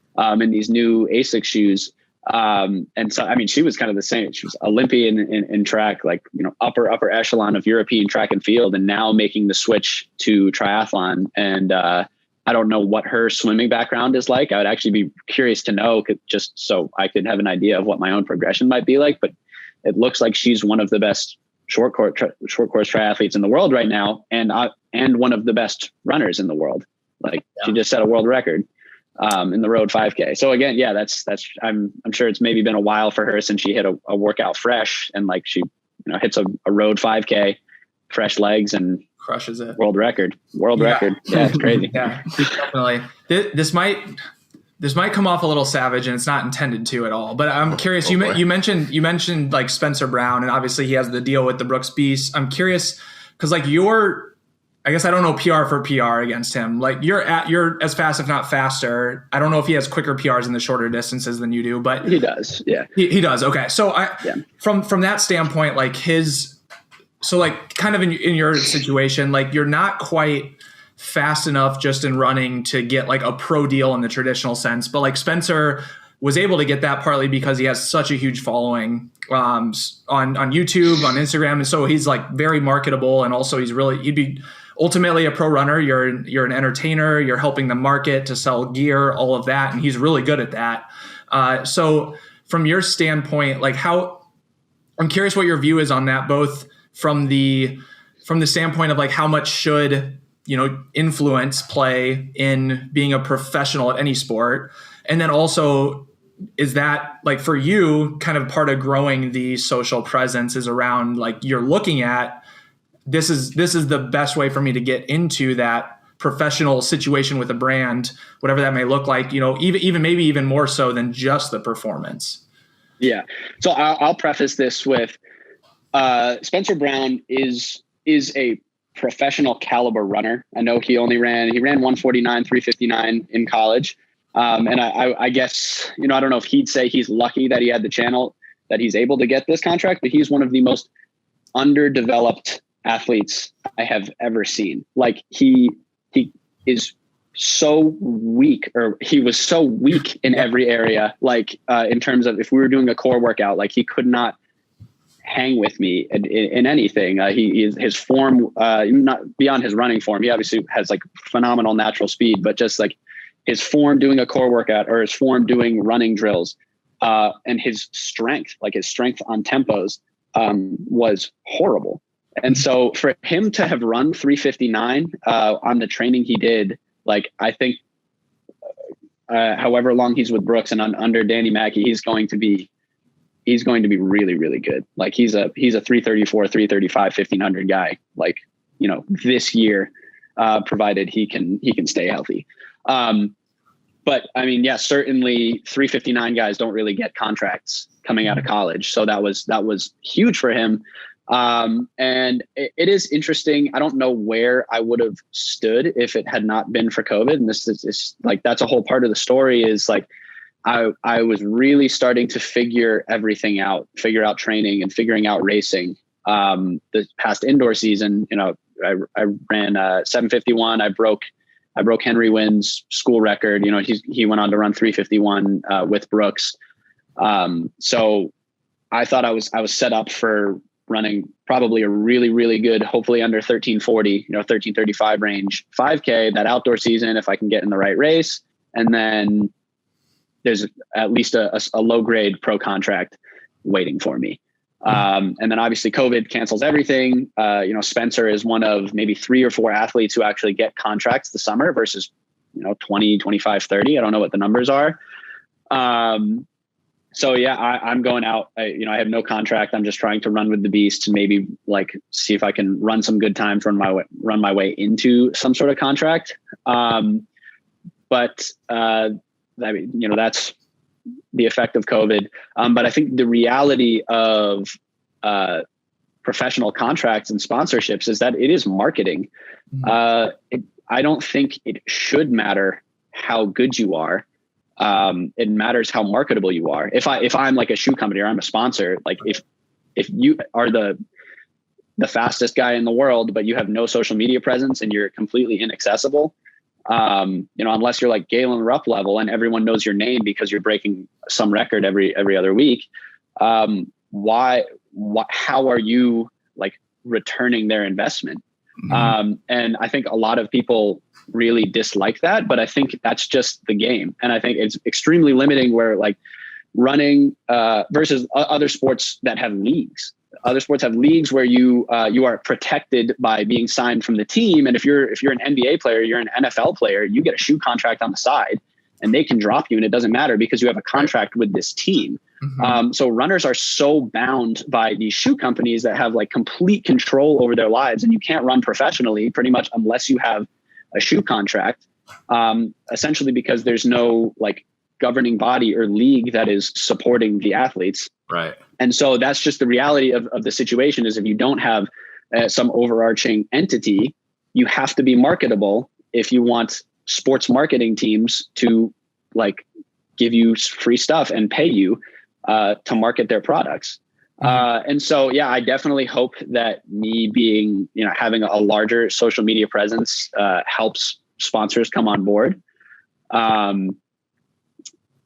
these new ASICS shoes. And so, I mean, she was kind of the same. She was Olympian in track, like, upper echelon of European track and field, and now making the switch to triathlon. And, I don't know what her swimming background is like. I would actually be curious to know, just so I could have an idea of what my own progression might be like, but it looks like she's one of the best short course triathletes in the world right now. And one of the best runners in the world. Like, she just set a world record in the road 5K. So again, that's I'm sure it's maybe been a while for her since she hit a workout fresh, and like she hits a road 5K, fresh legs, and crushes it. World record. Yeah, it's crazy. Yeah, definitely. This might come off a little savage, and it's not intended to at all. But I'm curious. You mentioned like Spencer Brown, and obviously he has the deal with the Brooks Beast. I'm curious because like I guess I don't know PR for PR against him. Like, you're as fast, if not faster. I don't know if he has quicker PRs in the shorter distances than you do, but he does. Yeah, he does. Okay, so from that standpoint, like kind of in your situation, like, you're not quite fast enough just in running to get like a pro deal in the traditional sense, but like Spencer was able to get that partly because he has such a huge following on YouTube, on Instagram, and so he's like very marketable, and also he'd be ultimately a pro runner. You're an entertainer. You're helping the market to sell gear, all of that, and he's really good at that. So from your standpoint, like, I'm curious what your view is on that, both from the standpoint of like how much should influence play in being a professional at any sport, and then also, is that like for you kind of part of growing the social presence is around like you're looking at this is the best way for me to get into that professional situation with a brand, whatever that may look like, even maybe even more so than just the performance. Yeah. So I'll preface this with Spencer Brown is a professional caliber runner. I know he ran 149, 359 in college. And I guess, I don't know if he'd say he's lucky that he had the channel, that he's able to get this contract, but he's one of the most underdeveloped athletes I have ever seen. Like, he is so weak, or he was so weak in every area. Like, in terms of, if we were doing a core workout, like, he could not hang with me in anything. His form, not beyond his running form, he obviously has like phenomenal natural speed, but just like his form doing a core workout, or his form doing running drills, and his strength on tempos, was horrible. And so for him to have run 359 on the training he did, like, I think however long he's with Brooks and under Danny Mackey, he's going to be really, really good. Like, he's a 334, 335, 1500 guy, like, this year, provided he can stay healthy. But I mean, certainly 359 guys don't really get contracts coming out of college. So that was huge for him. And it is interesting. I don't know where I would have stood if it had not been for COVID. And this is like, that's a whole part of the story, is like, I was really starting to figure everything out, figure out training and figuring out racing. The past indoor season, I ran 751. I broke Henry Wynn's school record. He went on to run 351 with Brooks. So I thought I was set up for running probably a really, really good, hopefully under 1340, 1335 range 5K that outdoor season, if I can get in the right race. And then there's at least a low grade pro contract waiting for me. And then obviously COVID cancels everything. Spencer is one of maybe 3 or 4 athletes who actually get contracts this summer versus, 20, 25, 30. I don't know what the numbers are. So yeah, I'm going out. I have no contract. I'm just trying to run with the beast and maybe like see if I can run some good times, run my way into some sort of contract. But I mean, that's the effect of COVID. But I think the reality of professional contracts and sponsorships is that it is marketing. I don't think it should matter how good you are. It matters how marketable you are. If I'm like a shoe company or I'm a sponsor, like if you are the fastest guy in the world, but you have no social media presence and you're completely inaccessible, unless you're like Galen Rupp level and everyone knows your name because you're breaking some record every other week. How are you like returning their investment? And I think a lot of people really dislike that, but I think that's just the game. And I think it's extremely limiting where like running versus other sports that have leagues. Other sports have leagues where you are protected by being signed from the team. And if you're an NBA player, you're an NFL player, you get a shoe contract on the side and they can drop you and it doesn't matter because you have a contract with this team. So runners are so bound by these shoe companies that have like complete control over their lives, and you can't run professionally pretty much unless you have a shoe contract, essentially because there's no like governing body or league that is supporting the athletes. Right. And so that's just the reality of the situation is if you don't have some overarching entity, you have to be marketable if you want sports marketing teams to like give you free stuff and pay you to market their products. And so, yeah, I definitely hope that me being, having a larger social media presence helps sponsors come on board.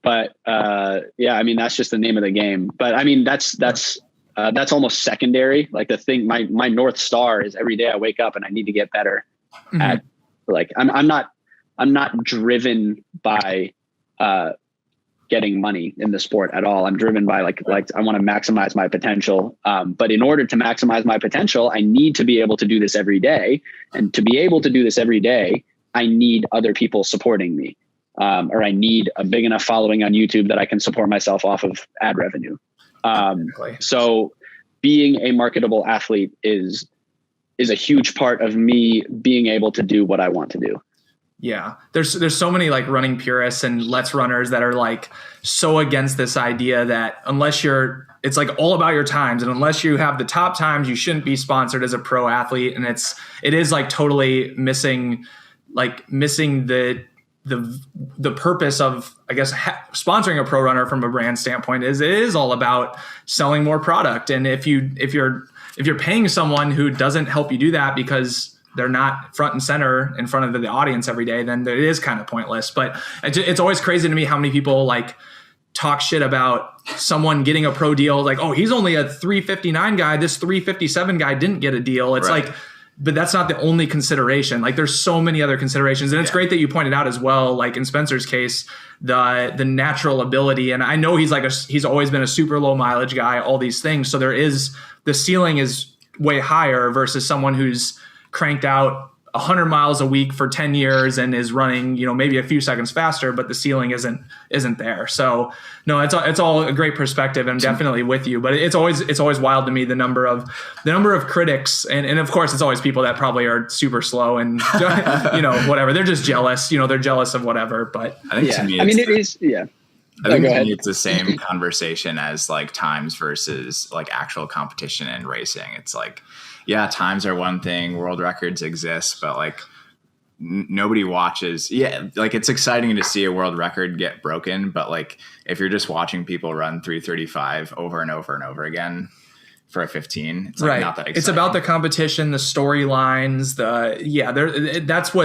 But yeah, I mean, that's just the name of the game. But I mean, that's almost secondary. Like the thing, my North Star is every day I wake up and I need to get better at like, I'm not driven by getting money in the sport at all. I'm driven by like I want to maximize my potential. But in order to maximize my potential, I need to be able to do this every day. And to be able to do this every day, I need other people supporting me. Or I need a big enough following on YouTube that I can support myself off of ad revenue. So being a marketable athlete is a huge part of me being able to do what I want to do. Yeah, there's so many like running purists and let's runners that are like so against this idea that it's like all about your times, and unless you have the top times, you shouldn't be sponsored as a pro athlete. And it is like totally missing the purpose of, I guess, sponsoring a pro runner from a brand standpoint it is all about selling more product. And if you're paying someone who doesn't help you do that because they're not front and center in front of the audience every day, then it is kind of pointless. But it's always crazy to me how many people like talk shit about someone getting a pro deal. Like, oh, he's only a 359 guy. This 357 guy didn't get a deal. It's right. Like, but that's not the only consideration. Like there's so many other considerations. And it's great that you pointed out as well, like in Spencer's case, the natural ability. And I know he's always been a super low mileage guy, all these things. So the ceiling is way higher versus someone who's cranked out 100 miles a week for 10 years and is running, maybe a few seconds faster, but the ceiling isn't there. So no, it's all a great perspective. I'm definitely with you, but it's always wild to me, the number of critics. And of course it's always people that probably are super slow and, whatever. They're just jealous, they're jealous of whatever, but I think to me, it is. Yeah. I think to me it's the same conversation as like times versus like actual competition and racing. It's like, yeah, times are one thing, world records exist, but like nobody watches. Yeah, like it's exciting to see a world record get broken, but like if you're just watching people run 3:35 over and over and over again for a 15, it's like not that exciting. It's about the competition, the storylines, that's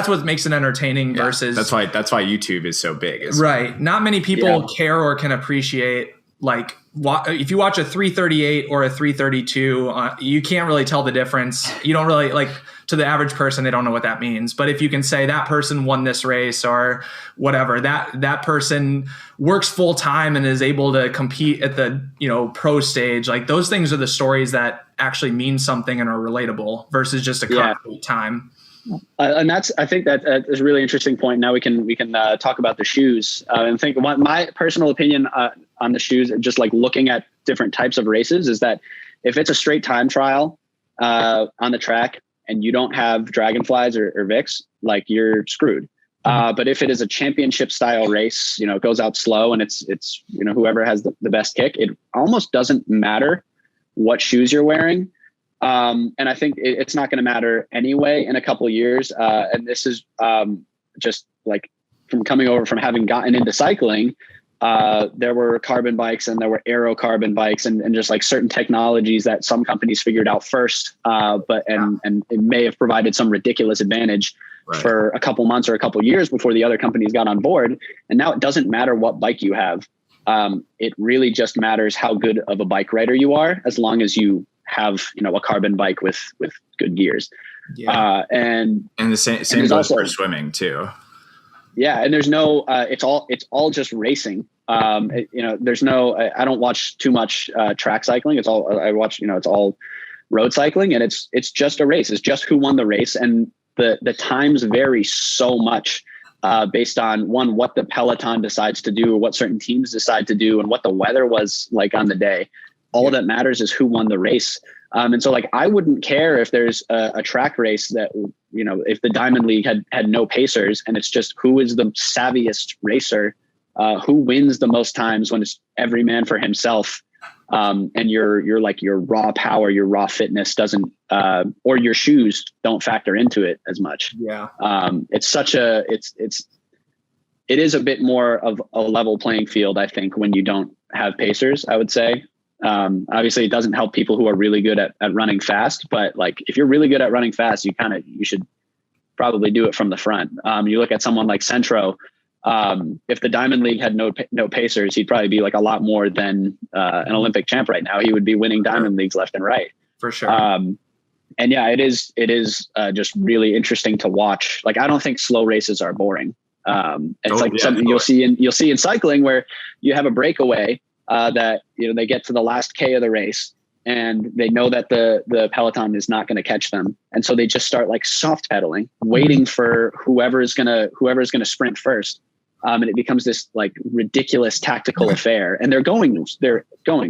what makes it entertaining versus that's why YouTube is so big. Right. Not many people care or can appreciate like if you watch a 338 or a 332, you can't really tell the difference. You don't really like, to the average person, they don't know what that means. But if you can say that person won this race or whatever, that person works full time and is able to compete at the, pro stage, like those things are the stories that actually mean something and are relatable versus just a concrete time. And I think that is a really interesting point. Now we can talk about the shoes and think what my personal opinion on the shoes, just like looking at different types of races, is that if it's a straight time trial on the track and you don't have Dragonflies or Vicks, like you're screwed. But if it is a championship style race, it goes out slow and it's whoever has the best kick, it almost doesn't matter what shoes you're wearing. And I think it's not going to matter anyway in a couple of years. And this is just like from coming over from having gotten into cycling, there were carbon bikes and there were aero carbon bikes and just like certain technologies that some companies figured out first. And it may have provided some ridiculous advantage for a couple months or a couple years before the other companies got on board. And now it doesn't matter what bike you have. It really just matters how good of a bike rider you are, as long as you have, a carbon bike with good gears. Yeah. And the same goes also for swimming too. Yeah. And there's no, it's all just racing. There's no, I don't watch too much track cycling. It's all, I watch, it's all road cycling, and it's just a race. It's just who won the race. And the times vary so much based on what the peloton decides to do, or what certain teams decide to do, and what the weather was like on the day. All that matters is who won the race. And so like, I wouldn't care if there's a track race that, if the Diamond League had no pacers, and it's just who is the savviest racer, who wins the most times when it's every man for himself. And your raw power, your raw fitness doesn't, or your shoes don't factor into it as much. Yeah. It is a bit more of a level playing field, I think, when you don't have pacers, I would say. Obviously it doesn't help people who are really good at running fast, but like, if you're really good at running fast, you should probably do it from the front. You look at someone like Centro, if the Diamond League had no pacers, he'd probably be like a lot more than an Olympic champ right now. He would be winning Diamond Leagues left and right. For sure. And yeah, it is just really interesting to watch. Like, I don't think slow races are boring. It's something you'll see in cycling, where you have a breakaway that, they get to the last K of the race and they know that the peloton is not going to catch them. And so they just start like soft pedaling, waiting for whoever's going to sprint first. And it becomes this like ridiculous tactical affair, and they're going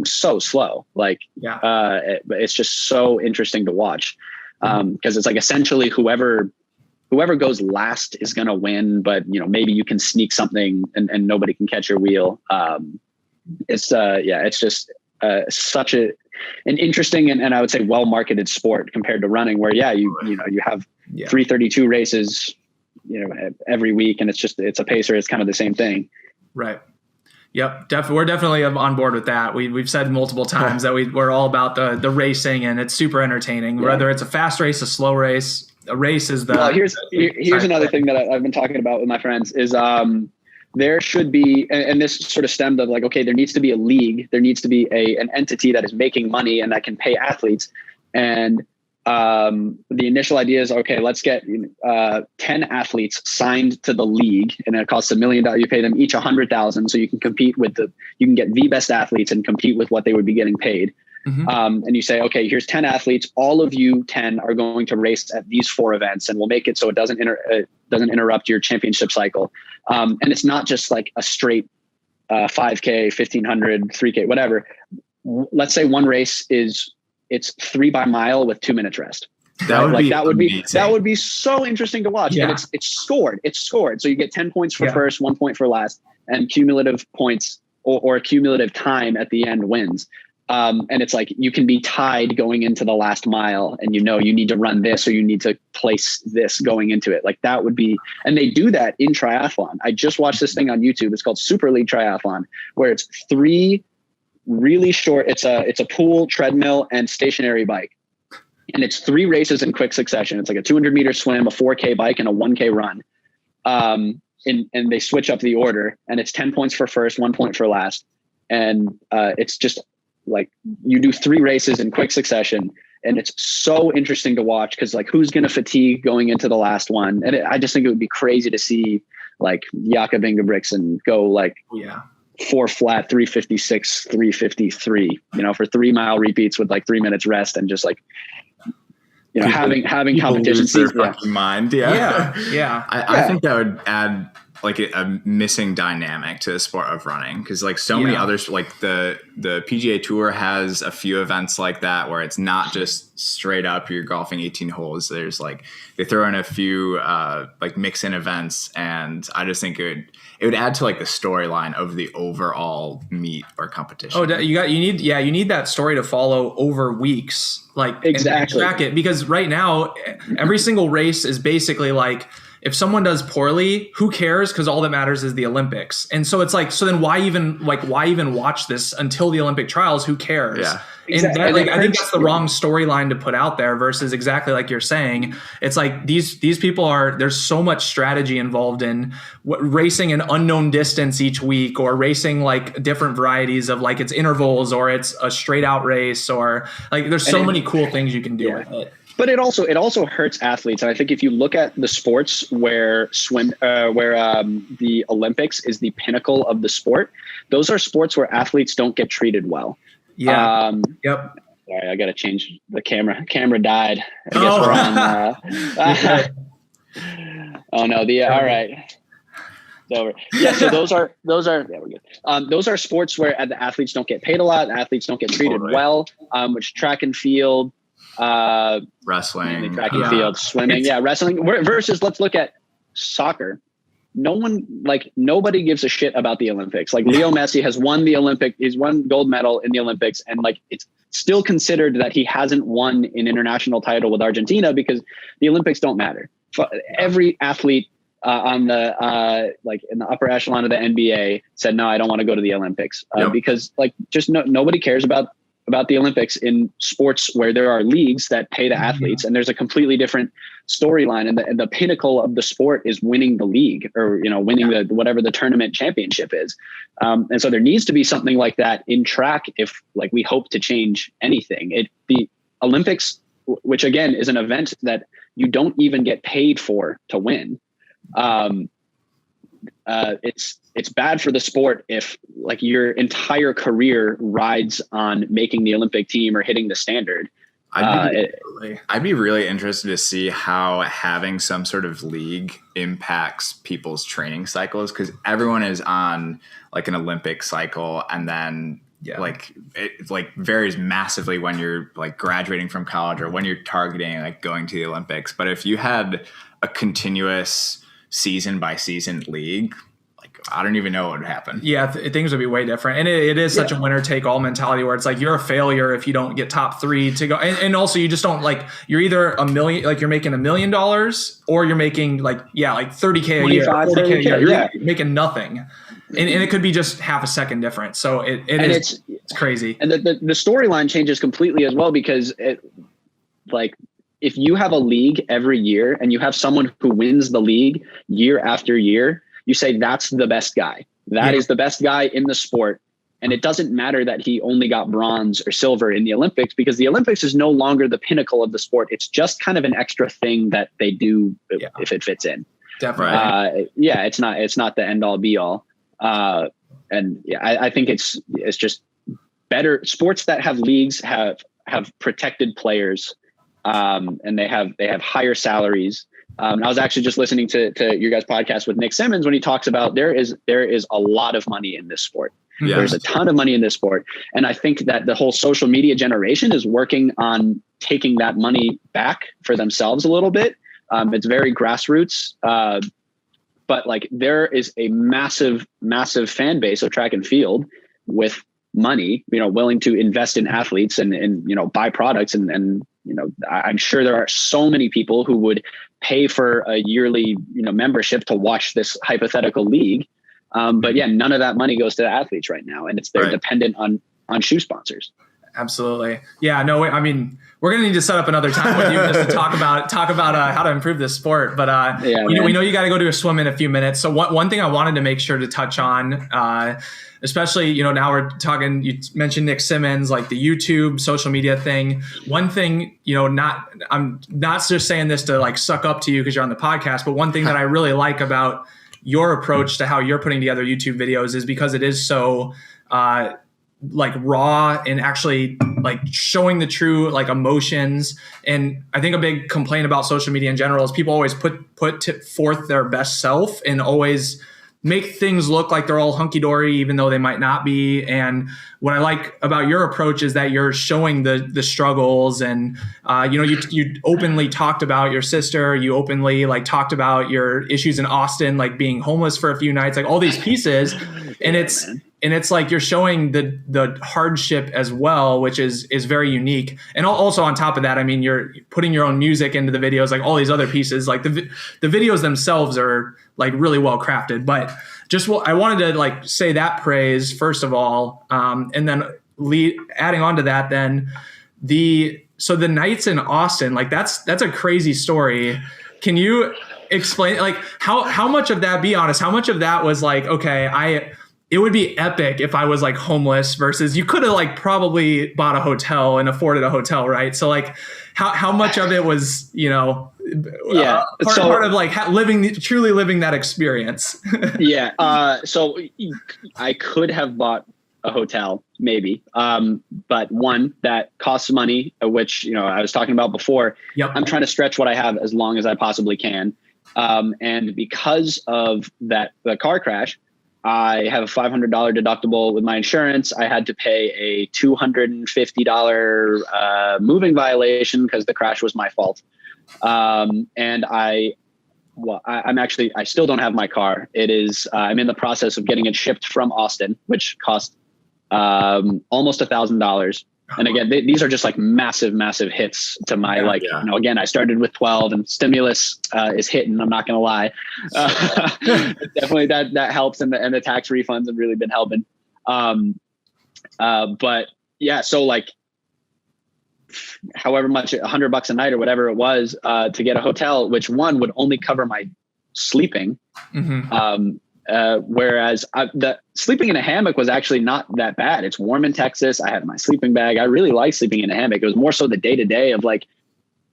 so slow. Like, it's just so interesting to watch. Cause it's like essentially whoever goes last is going to win, but maybe you can sneak something and nobody can catch your wheel. It's just such an interesting and I would say well-marketed sport compared to running, where you have 332 races, every week, and it's a pacer. It's kind of the same thing. Right. Yep. We're definitely on board with that. We've said multiple times that we're all about the racing, and it's super entertaining, whether it's a fast race, a slow race. A race is the. Well, here's another thing that I've been talking about with my friends is there should be, and this sort of stemmed of like, okay, there needs to be a league. There needs to be an entity that is making money and that can pay athletes. And the initial idea is, okay, let's get 10 athletes signed to the league, and it costs $1 million. You pay them each $100,000, so you can compete you can get the best athletes and compete with what they would be getting paid. Mm-hmm. And you say, okay, here's 10 athletes. All of you 10 are going to race at these 4 events, and we'll make it so it doesn't interrupt your championship cycle. And it's not just like a straight 5K, 1500, 3K, whatever. Let's say one race it's 3 by mile with 2 minutes rest. That would be so interesting to watch. Yeah. And it's scored. So you get 10 points for first, 1 point for last, and cumulative points or cumulative time at the end wins. And it's like, you can be tied going into the last mile, and you need to run this, or you need to place this going into it. Like, that would be, and they do that in triathlon. I just watched this thing on YouTube. It's called Super League Triathlon, where it's 3 really short. It's a pool, treadmill, and stationary bike. And it's 3 races in quick succession. It's like a 200-meter swim, a 4K bike, and a 1K run. And they switch up the order, and it's 10 points for first, 1 point for last. And it's just like, you do 3 races in quick succession, and it's so interesting to watch, because like, who's going to fatigue going into the last one? And I just think it would be crazy to see like Jakob Ingebrigtsen go like 4 flat, 356, 353, for 3 mile repeats with like 3 minutes rest, and just like having people competition lose their season. fucking mind. Yeah. I think that would add like a missing dynamic to the sport of running, because like so many others, like the PGA Tour has a few events like that where it's not just straight up you're golfing 18 holes. There's like they throw in a few like mix in events, and I just think it would add to like the storyline of the overall meet or competition. Oh, you need that story to follow over weeks, like exactly, and track it, because right now every single race is basically like, if someone does poorly, who cares? Because all that matters is the Olympics. And so it's like, so then why even watch this until the Olympic trials? Who cares? Yeah. Exactly. And I think that's the wrong storyline to put out there, versus exactly like you're saying. It's like these people there's so much strategy involved in racing an unknown distance each week, or racing like different varieties of like it's intervals, or it's a straight out race, or like there's so many cool things you can do with it. But it also hurts athletes, and I think if you look at the sports where the Olympics is the pinnacle of the sport, those are sports where athletes don't get treated well. Yeah. Yep. Sorry, I got to change the camera. Camera died. I guess we're on. Oh no! All right. It's over. Yeah. So those are yeah, we're good. Those are sports where the athletes don't get paid a lot. The athletes don't get treated well. Which track and field. Wrestling, track and field, swimming, wrestling versus let's look at soccer. Nobody gives a shit about the Olympics. Like Leo Messi has won he's won gold medal in the Olympics, and like it's still considered that he hasn't won an international title with Argentina because the Olympics don't matter. Every athlete on the like in the upper echelon of the NBA said, no, I don't want to go to the Olympics because like just nobody cares about the Olympics in sports where there are leagues that pay the athletes, and there's a completely different storyline. And the pinnacle of the sport is winning the league, or, winning the, whatever the tournament championship is. And so there needs to be something like that in track if like we hope to change anything. The Olympics, which again is an event that you don't even get paid for to win. It's bad for the sport if like your entire career rides on making the Olympic team or hitting the standard. I'd be really interested to see how having some sort of league impacts people's training cycles, because everyone is on like an Olympic cycle, and then like it like varies massively when you're like graduating from college or when you're targeting like going to the Olympics. But if you had a continuous season by season league, I don't even know what would happen. Yeah, things would be way different. And it is such a winner take all mentality where it's like you're a failure if you don't get top 3 to go. And also you just don't like, you're either you're making $1 million or you're making like 30K a year, 40K a year. You're making nothing. And it could be just half a second difference. So it's crazy. And the storyline changes completely as well, because if you have a league every year and you have someone who wins the league year after year, you say that's the best guy. That is the best guy in the sport. And it doesn't matter that he only got bronze or silver in the Olympics, because the Olympics is no longer the pinnacle of the sport. It's just kind of an extra thing that they do if it fits in. Definitely. It's not the end all be all. I think it's just better. Sports that have leagues have protected players, and they have higher salaries. I was actually just listening to your guys' podcast with Nick Simmons when he talks about there is a lot of money in this sport. Yes. There's a ton of money in this sport. And I think that the whole social media generation is working on taking that money back for themselves a little bit. It's very grassroots, but like there is a massive, massive fan base of track and field with money, willing to invest in athletes and buy products. And I'm sure there are so many people who would pay for a yearly, membership to watch this hypothetical league. But none of that money goes to the athletes right now. And they're dependent on shoe sponsors. Absolutely. Yeah, no, I mean, we're going to need to set up another time with you just to talk about how to improve this sport. But we know you got to go to a swim in a few minutes. So one thing I wanted to make sure to touch on, especially, now we're talking, you mentioned Nick Simmons, like the YouTube social media thing. One thing, I'm not just saying this to like suck up to you because you're on the podcast, but one thing that I really like about your approach to how you're putting together YouTube videos is because it is so, like raw and actually like showing the true like emotions. And I think a big complaint about social media in general is people always put forth their best self and always make things look like they're all hunky-dory, even though they might not be. And what I like about your approach is that you're showing the struggles. And you openly talked about your sister. You openly like talked about your issues in Austin, like being homeless for a few nights, like all these pieces. And it's like you're showing the hardship as well, which is very unique. And also on top of that, I mean, you're putting your own music into the videos, like all these other pieces. Like the videos themselves are like really well crafted. But just I wanted to like say that praise first of all, and then adding on to that, then the nights in Austin, like that's a crazy story. Can you explain like how much of that? Be honest, how much of that was like, okay, it would be epic if I was like homeless versus you could have like probably bought a hotel and afforded a hotel, right? So like how much of it was, part of like truly living that experience? Yeah. So I could have bought a hotel maybe. But one that costs money, which, I was talking about before. Yep. I'm trying to stretch what I have as long as I possibly can. And because of the car crash, I have a $500 deductible with my insurance. I had to pay a $250 moving violation because the crash was my fault. And I still don't have my car. It is, I'm in the process of getting it shipped from Austin, which cost almost $1,000. And again, these are just like massive hits to my again, I started with 12 and stimulus is hitting. I'm not going to lie. Definitely that helps. And the tax refunds have really been helping. But yeah, so like however much, $100 a night or whatever it was to get a hotel, which one would only cover my sleeping. Mm-hmm. Whereas the sleeping in a hammock was actually not that bad. It's warm in Texas. I had my sleeping bag. I really like sleeping in a hammock. It was more so the day to day of like,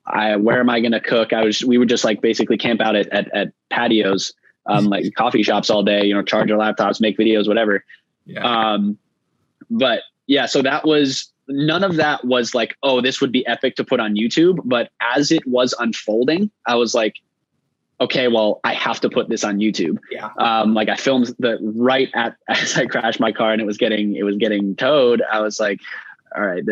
where am I going to cook? We would just like basically camp out at patios, like coffee shops all day, charge our laptops, make videos, whatever. Yeah. But yeah, so none of that was like, oh, this would be epic to put on YouTube. But as it was unfolding, I was like, okay, well, I have to put this on YouTube. Yeah. Like I filmed as I crashed my car and it was getting towed. I was like, all right,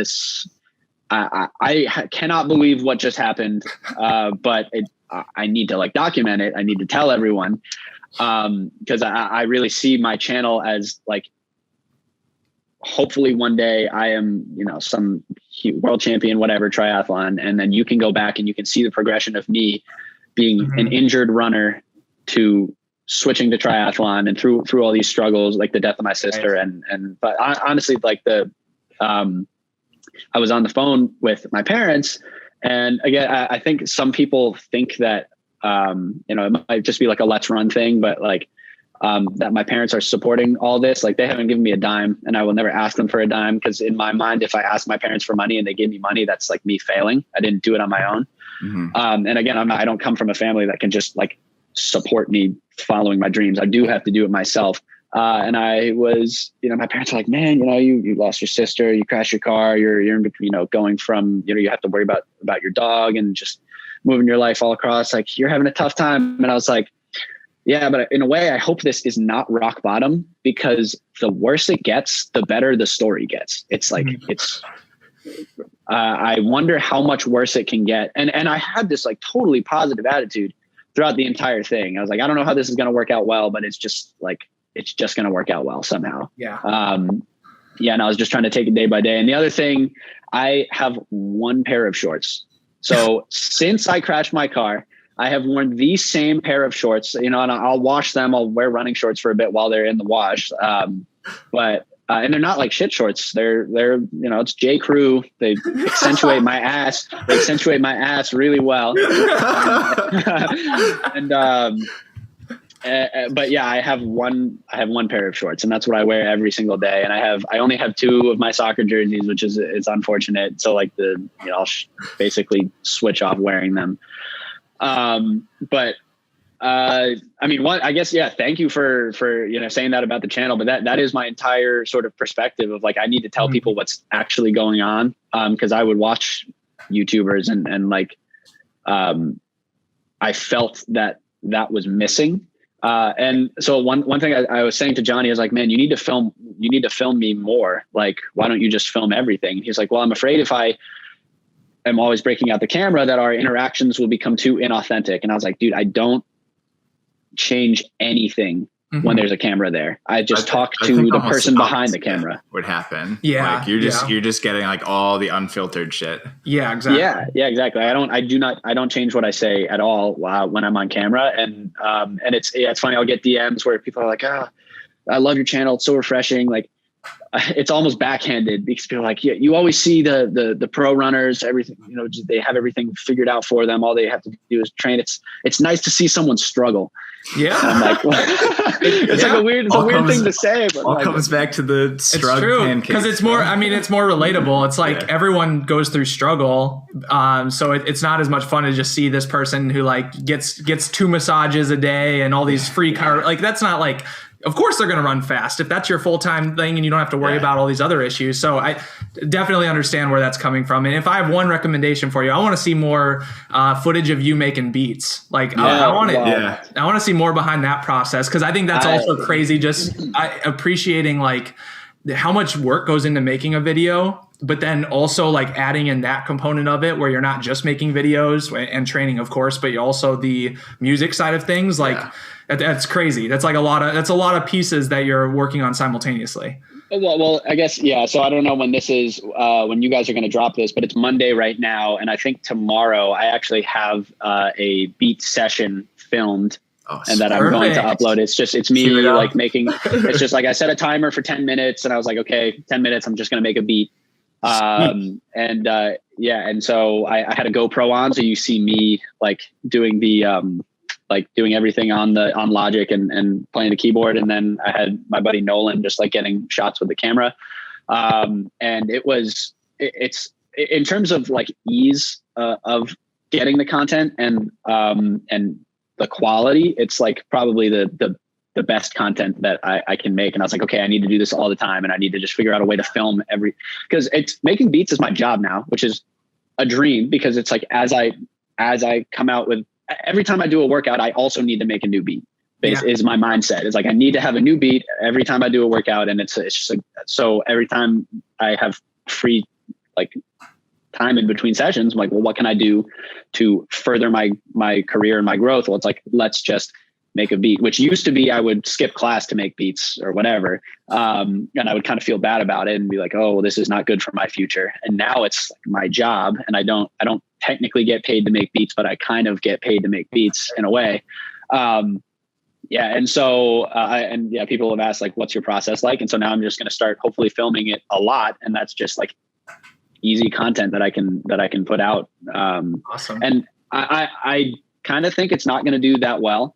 I cannot believe what just happened. But I need to like document it. I need to tell everyone. Cause I really see my channel as like, hopefully one day I am, some world champion, whatever, triathlon. And then you can go back and you can see the progression of me being an injured runner to switching to triathlon and through all these struggles, like the death of my sister. But honestly, like I was on the phone with my parents, and again, I think some people think that, it might just be like a let's run thing, but like, that my parents are supporting all this. Like they haven't given me a dime, and I will never ask them for a dime. Because in my mind, if I ask my parents for money and they give me money, that's like me failing. I didn't do it on my own. Mm-hmm. And again, I don't come from a family that can just like support me following my dreams. I do have to do it myself. And I was, my parents are like, man, you lost your sister, you crashed your car, you're going from, you have to worry about your dog and just moving your life all across. Like you're having a tough time. And I was like, yeah, but in a way, I hope this is not rock bottom, because the worse it gets, the better the story gets. It's like, I wonder how much worse it can get. And I had this like totally positive attitude throughout the entire thing. I was like, I don't know how this is going to work out well, but it's just going to work out well somehow. Yeah. And I was just trying to take it day by day. And the other thing, I have one pair of shorts. So since I crashed my car, I have worn the same pair of shorts, and I'll wash them. I'll wear running shorts for a bit while they're in the wash. But and they're not like shit shorts. They're it's J. Crew. They accentuate my ass. They accentuate my ass really well. But yeah, I have one pair of shorts, and that's what I wear every single day. And I only have two of my soccer jerseys, which it's unfortunate. So like I'll basically switch off wearing them. But I mean, I guess, yeah, thank you for, saying that about the channel, but that is my entire sort of perspective of like, I need to tell people what's actually going on. Cause I would watch YouTubers and like, I felt that was missing. And so one thing I was saying to Johnny is like, man, you need to film me more. Like, why don't you just film everything? He's like, well, I'm afraid if I am always breaking out the camera that our interactions will become too inauthentic. And I was like, dude, I don't change anything when there's a camera there. I just talk to the person behind the camera. Would happen. Yeah. Like you're just getting like all the unfiltered shit. Yeah, exactly. Yeah, exactly. I don't change what I say at all when I'm on camera. And it's funny. I'll get DMs where people are like, I love your channel. It's so refreshing. Like, it's almost backhanded because people are like, yeah, you always see the pro runners, everything, they have everything figured out for them. All they have to do is train. It's nice to see someone struggle. Yeah. And I'm like, well, it's like a weird thing to say, but all comes back to the struggle. It's true because it's more relatable. It's like everyone goes through struggle. So it's not as much fun to just see this person who like gets 2 massages a day and all these free like, that's not like, of course they're going to run fast if that's your full-time thing and you don't have to worry about all these other issues. So I definitely understand where that's coming from. And if I have one recommendation for you, I want to see more footage of you making beats. Like I want to see more behind that process. Cause I think that's also crazy. Just appreciating like how much work goes into making a video, but then also like adding in that component of it where you're not just making videos and training, of course, but you're also the music side of things. Like that's crazy. That's like a lot of pieces that you're working on simultaneously. Well, I guess, yeah. So I don't know when this is, when you guys are going to drop this, but it's Monday right now. And I think tomorrow I actually have a beat session filmed and that I'm going to upload. It's me like it's just like I set a timer for 10 minutes and I was like, okay, 10 minutes. I'm just going to make a beat. And so I had a GoPro on. So you see me like doing doing everything on Logic and playing the keyboard. And then I had my buddy Nolan just like getting shots with the camera. And it's in terms of like ease of getting the content and the quality, it's like probably the best content that I can make. And I was like, okay, I need to do this all the time. And I need to just figure out a way to film because it's making beats is my job now, which is a dream because it's like, as I come out with, every time I do a workout, I also need to make a new beat is my mindset. It's like, I need to have a new beat every time I do a workout. And it's just like, so every time I have free, like time in between sessions, I'm like, well, what can I do to further my career and my growth? Well, it's like, let's just make a beat, which used to be, I would skip class to make beats or whatever. And I would kind of feel bad about it and be like, oh, well, this is not good for my future. And now it's like my job. And I don't technically get paid to make beats, but I kind of get paid to make beats in a way. And so, people have asked like, what's your process like? And so now I'm just going to start hopefully filming it a lot. And that's just like easy content that I can put out. Awesome. And I kind of think it's not going to do that well.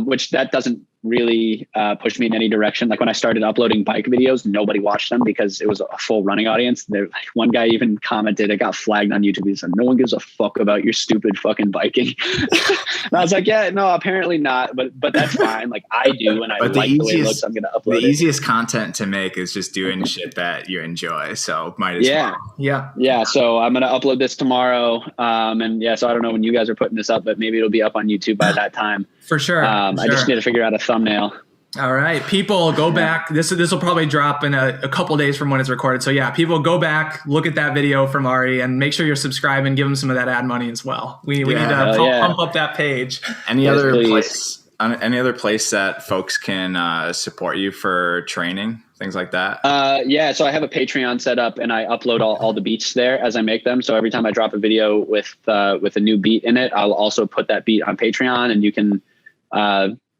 Which that doesn't really push me in any direction. Like when I started uploading bike videos, nobody watched them because it was a full running audience. One guy even commented, it got flagged on YouTube. He said, no one gives a fuck about your stupid fucking biking. And I was like, yeah, no, apparently not. But that's fine. Like I do. And I like the way it looks. I'm going to upload it. The easiest content to make is just doing shit that you enjoy. So might as well. Yeah. So I'm going to upload this tomorrow. So I don't know when you guys are putting this up, but maybe it'll be up on YouTube by that time. For sure. I just need to figure out a thumbnail. All right, people, go back. This will probably drop in a couple days from when it's recorded. So yeah, people go back, look at that video from Ari, and make sure you're subscribed and give him some of that ad money as well. We need to pump up that page. Any other place that folks can support you for training, things like that? So I have a Patreon set up and I upload all the beats there as I make them. So every time I drop a video with a new beat in it, I'll also put that beat on Patreon and you can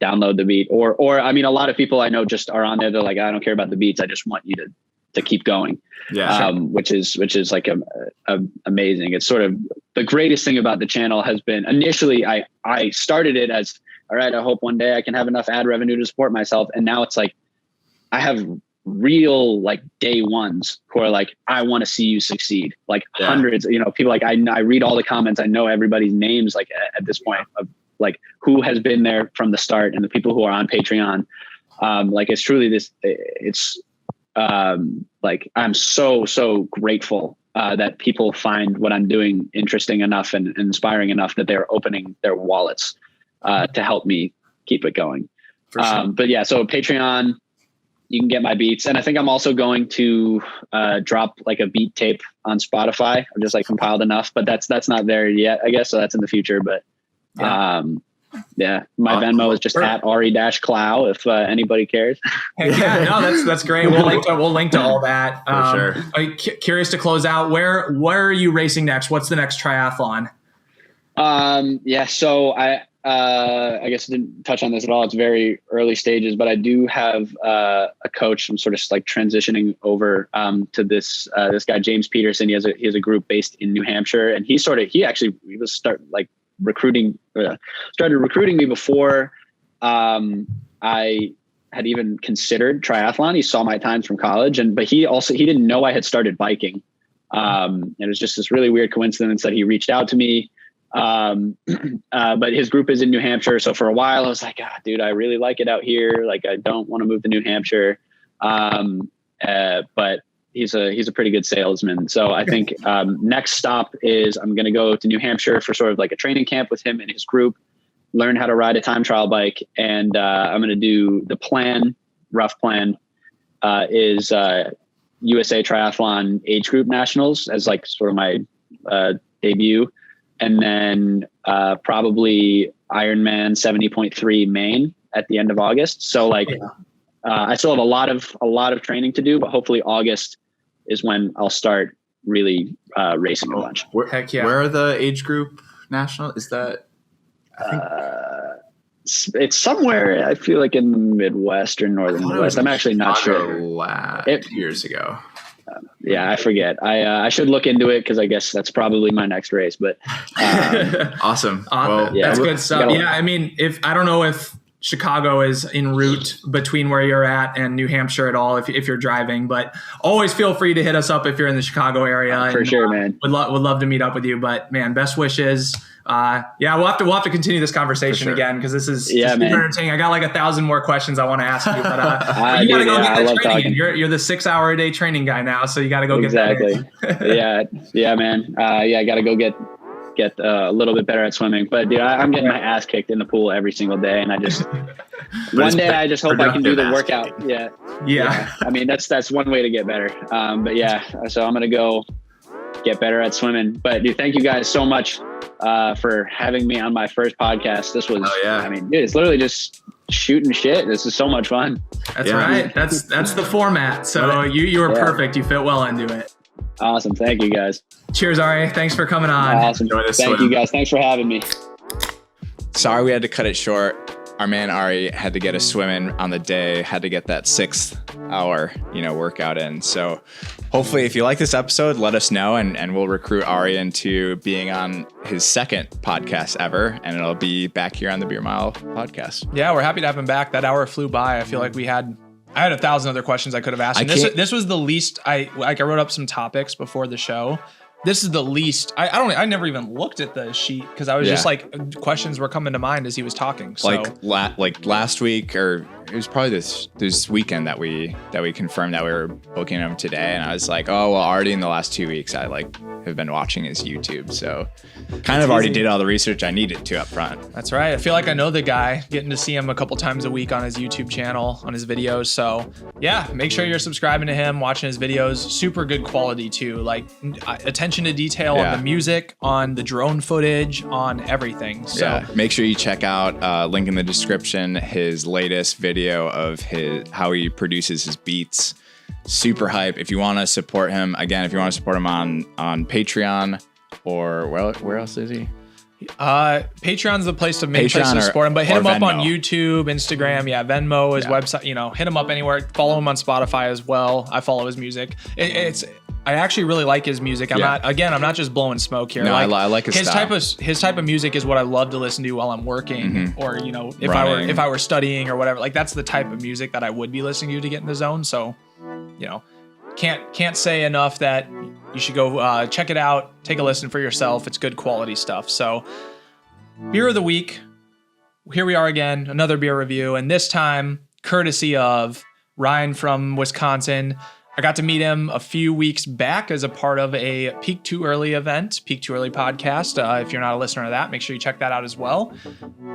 download the beat or I mean, a lot of people I know just are on there. They're like, I don't care about the beats. I just want you to keep going. Yeah. Which is like amazing. It's sort of the greatest thing about the channel has been initially I started it as, all right, I hope one day I can have enough ad revenue to support myself. And now it's like, I have real like day ones who are like, I want to see you succeed. Like hundreds, people like I read all the comments. I know everybody's names like at this point of like who has been there from the start and the people who are on Patreon. Like it's truly like I'm so grateful that people find what I'm doing interesting enough and inspiring enough that they're opening their wallets to help me keep it going. For sure. But yeah, so Patreon, you can get my beats. And I think I'm also going to drop like a beat tape on Spotify. I've just like compiled enough, but that's not there yet, I guess. So that's in the future. But yeah, my Venmo is just at Ari-Clow if anybody cares. Yeah, no, that's great. We'll link to all that. For sure. I'm curious to close out. Where are you racing next? What's the next triathlon? Yeah, so I guess I didn't touch on this at all. It's very early stages, but I do have a coach. I'm sort of like transitioning over to this guy James Peterson. He has a group based in New Hampshire, and he started recruiting me before I had even considered triathlon. He saw my times from college, but he didn't know I had started biking. And it was just this really weird coincidence that he reached out to me. But his group is in New Hampshire. So for a while I was like, dude, I really like it out here. Like, I don't want to move to New Hampshire. But he's a pretty good salesman. So I think, next stop is I'm going to go to New Hampshire for sort of like a training camp with him and his group, learn how to ride a time trial bike. And, I'm going to do the rough plan, is, USA Triathlon age group nationals as like sort of my, debut. And then probably Ironman 70.3 Maine at the end of August. So like, I still have a lot of training to do, but hopefully August is when I'll start really racing a bunch. Heck yeah. Where are the age group national? Is that? It's somewhere, I feel like in the Midwest or Northern Midwest. I'm actually not sure. 2 years ago. Yeah, I forget. I should look into it because I guess that's probably my next race. But awesome. Well, that's good stuff. Yeah, I mean, I don't know if Chicago is en route between where you're at and New Hampshire at all, if you're driving, but always feel free to hit us up if you're in the Chicago area. For sure, man. Would love to meet up with you. But man, best wishes. Yeah, we'll have to continue this conversation again because this is entertaining. I got like 1,000 more questions I want to ask you, but you gotta go get that training. You're the 6-hour-a-day training guy now, so you got to go get that. Yeah, man. I got to go get a little bit better at swimming. But dude, I'm getting my ass kicked in the pool every single day, and I just one day I just hope I can do the workout. Yeah. I mean, that's one way to get better. But yeah, so I'm gonna go get better at swimming. But dude, thank you guys so much for having me on my first podcast. This was, I mean, dude, it's literally just shooting shit. This is so much fun. That's right. That's the format. So you were perfect. You fit well into it. Awesome. Thank you guys. Cheers, Ari. Thanks for coming on. Awesome. Thank you guys. Thanks for having me. Sorry we had to cut it short. Our man Ari had to get a swim in on the day, had to get that 6th hour, workout in. So hopefully if you like this episode, let us know and we'll recruit Ari into being on his 2nd podcast ever. And it'll be back here on the Beer Mile podcast. Yeah, we're happy to have him back. That hour flew by. I feel like I had 1,000 other questions I could have asked. And this was the least. I wrote up some topics before the show. This is the least. I never even looked at the sheet because I was just like, questions were coming to mind as he was talking. So like last week, or it was probably this weekend that we confirmed that we were booking him today, and I was like, oh well, already in the last 2 weeks I have been watching his YouTube, so kind of already did all the research I needed to up front. That's right. I feel like I know the guy, getting to see him a couple times a week on his YouTube channel, on his videos. So yeah, make sure you're subscribing to him, watching his videos. Super good quality too. Like attention to detail on the music, on the drone footage, on everything. So make sure you check out, link in the description, his latest video of how he produces his beats. Super hype. If you want to support him, again, if you want to support him on Patreon, or where else is he? Patreon's the place to support him, but hit him up on YouTube, Instagram, Venmo, his website, hit him up anywhere. Follow him on Spotify as well. I follow his music. I actually really like his music. I'm not just blowing smoke here. No, I like his style. His type of music is what I love to listen to while I'm working, or if I were studying or whatever. Like that's the type of music that I would be listening to get in the zone. So, can't say enough that you should go check it out, take a listen for yourself. It's good quality stuff. So, beer of the week. here we are again, another beer review, and this time courtesy of Ryan from Wisconsin. I got to meet him a few weeks back as a part of a Peak Too Early event, Peak Too Early podcast. If you're not a listener to that, make sure you check that out as well.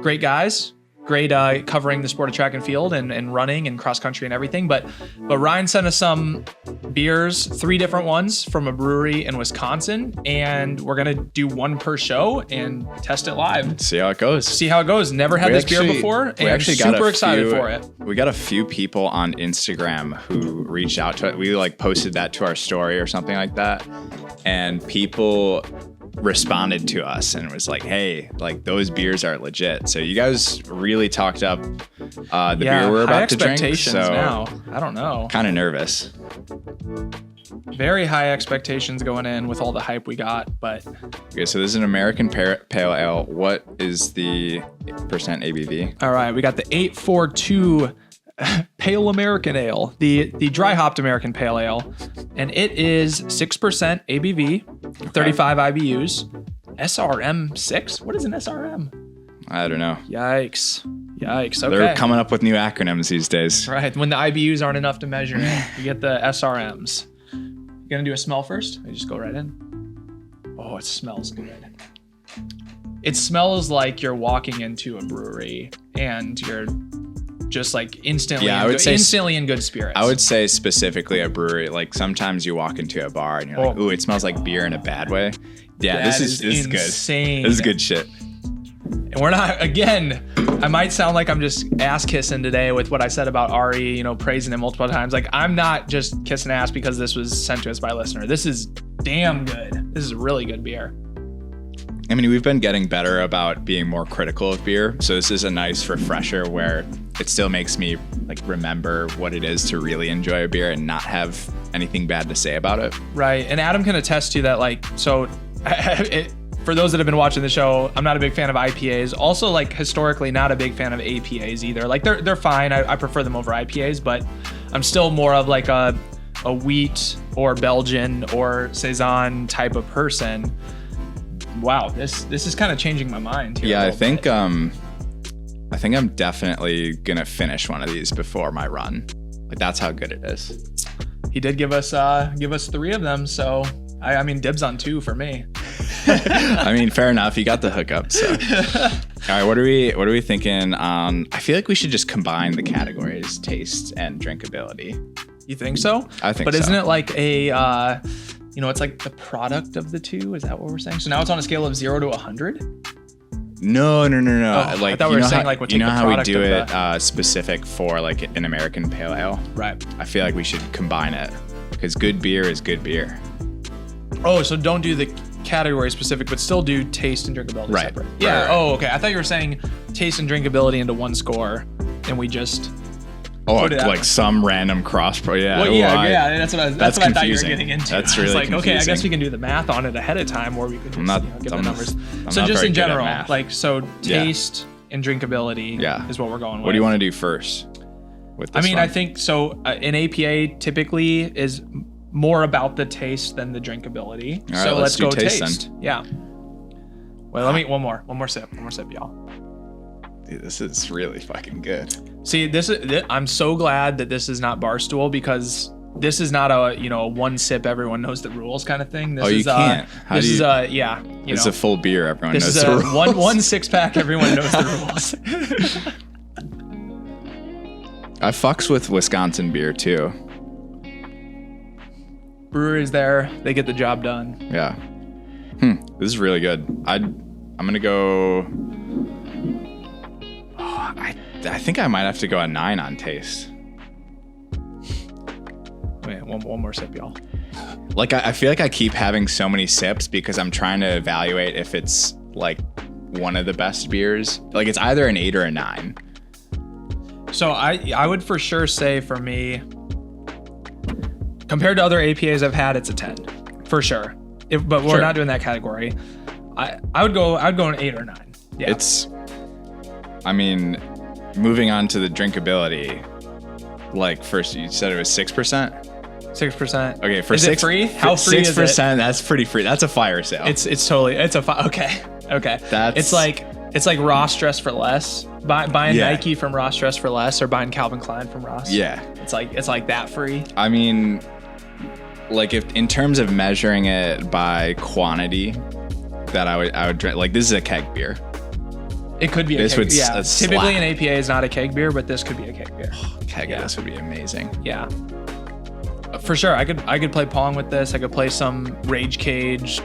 Great guys. Great covering the sport of track and field and running and cross country and everything. But Ryan sent us some beers, 3 different ones from a brewery in Wisconsin, and we're gonna do one per show and test it live. See how it goes. Never had this beer before, and super excited for it. We got a few people on Instagram who reached out to it. We like posted that to our story or something like that, and people responded to us and was like, hey, like those beers are legit. So you guys really talked up the beer we're about to drink. So now, I don't know. Kind of nervous. Very high expectations going in with all the hype we got, but okay. So this is an American Pale Ale. What is the percent ABV? All right, we got the 842 Pale American Ale, the dry hopped American Pale Ale, and it is 6% ABV, 35 IBUs, SRM 6. What is an SRM? I don't know. Yikes. Okay. They're coming up with new acronyms these days. Right. When the IBUs aren't enough to measure it, you get the SRMs. You gonna do a smell first? I just go right in. Oh, it smells good. It smells like you're walking into a brewery and you're just like instantly in good spirits. I would say specifically a brewery. Like sometimes you walk into a bar and you're like, ooh, it smells like beer in a bad way. Yeah, this is good. Insane. This is good shit. And we're not, again, I might sound like I'm just ass kissing today with what I said about Ari, praising him multiple times. Like I'm not just kissing ass because this was sent to us by a listener. This is damn good. This is really good beer. I mean, we've been getting better about being more critical of beer. So this is a nice refresher where it still makes me like remember what it is to really enjoy a beer and not have anything bad to say about it. Right. And Adam can attest to that. Like, so for those that have been watching the show, I'm not a big fan of IPAs. Also, like historically, not a big fan of APAs either. Like they're fine. I prefer them over IPAs, but I'm still more of like a wheat or Belgian or Saison type of person. Wow, this is kind of changing my mind here. Yeah, I think I'm definitely gonna finish one of these before my run. Like that's how good it is. He did give us 3 of them, so I mean dibs on 2 for me. I mean, fair enough. You got the hookup. So, all right, what are we thinking? I feel like we should just combine the categories: taste and drinkability. You think so? I think. But so. Isn't it like a it's like the product of the 2? Is that what we're saying? So now it's on a scale of 0 to 100? No. Oh, like, I thought we were saying like we'll take the how we do it specific for like an American Pale Ale? Right. I feel like we should combine it because good beer is good beer. Oh, so don't do the category specific, but still do taste and drinkability separate. Yeah. Right. Oh, okay. I thought you were saying taste and drinkability into one score, and we just. Like some random cross pro. Yeah. Well, yeah. That's what I thought you were getting into. That's really like, confusing. Okay, I guess we can do the math on it ahead of time, or we could just give the numbers. So just in general, like taste and drinkability is what we're going with. What do you want to do first? With this I think so. An APA typically is more about the taste than the drinkability. All right, so let's go taste. Then. Yeah. Well, let me one more sip, y'all. Dude, this is really fucking good. See, I'm so glad that this is not Barstool because this is not a one sip everyone knows the rules kind of thing. This you can't. It's a full beer. Everyone knows the rules. One 6-pack. Everyone knows the rules. I fucks with Wisconsin beer too. Breweries there, they get the job done. Yeah. This is really good. I'm gonna go. I think I might have to go a 9 on taste. Wait, one more sip, y'all. Like I feel like I keep having so many sips because I'm trying to evaluate if it's like one of the best beers. Like it's either an 8 or a 9. So I would for sure say for me, compared to other APAs I've had, it's a 10 for sure. But we're not doing that category. I would go an 8 or 9. Yeah. Moving on to the drinkability. Like first, you said it was 6%. 6%. Okay, for is 6, it free? How free 6%, is it? 6%. That's pretty free. That's a fire sale. It's totally. It's a okay. It's like It's like Ross Dress for Less. Buying Yeah. Nike from Ross Dress for Less, or buying Calvin Klein from Ross. Yeah. It's like that free. I mean, like if in terms of measuring it by quantity, that I would drink. Like this is a keg beer. It could be a This keg. would Yeah. slap. Typically an APA is not a keg beer, but this could be a keg beer. Keg of this would be amazing. Yeah. For sure. I could play Pong with this. I could play some Rage Cage,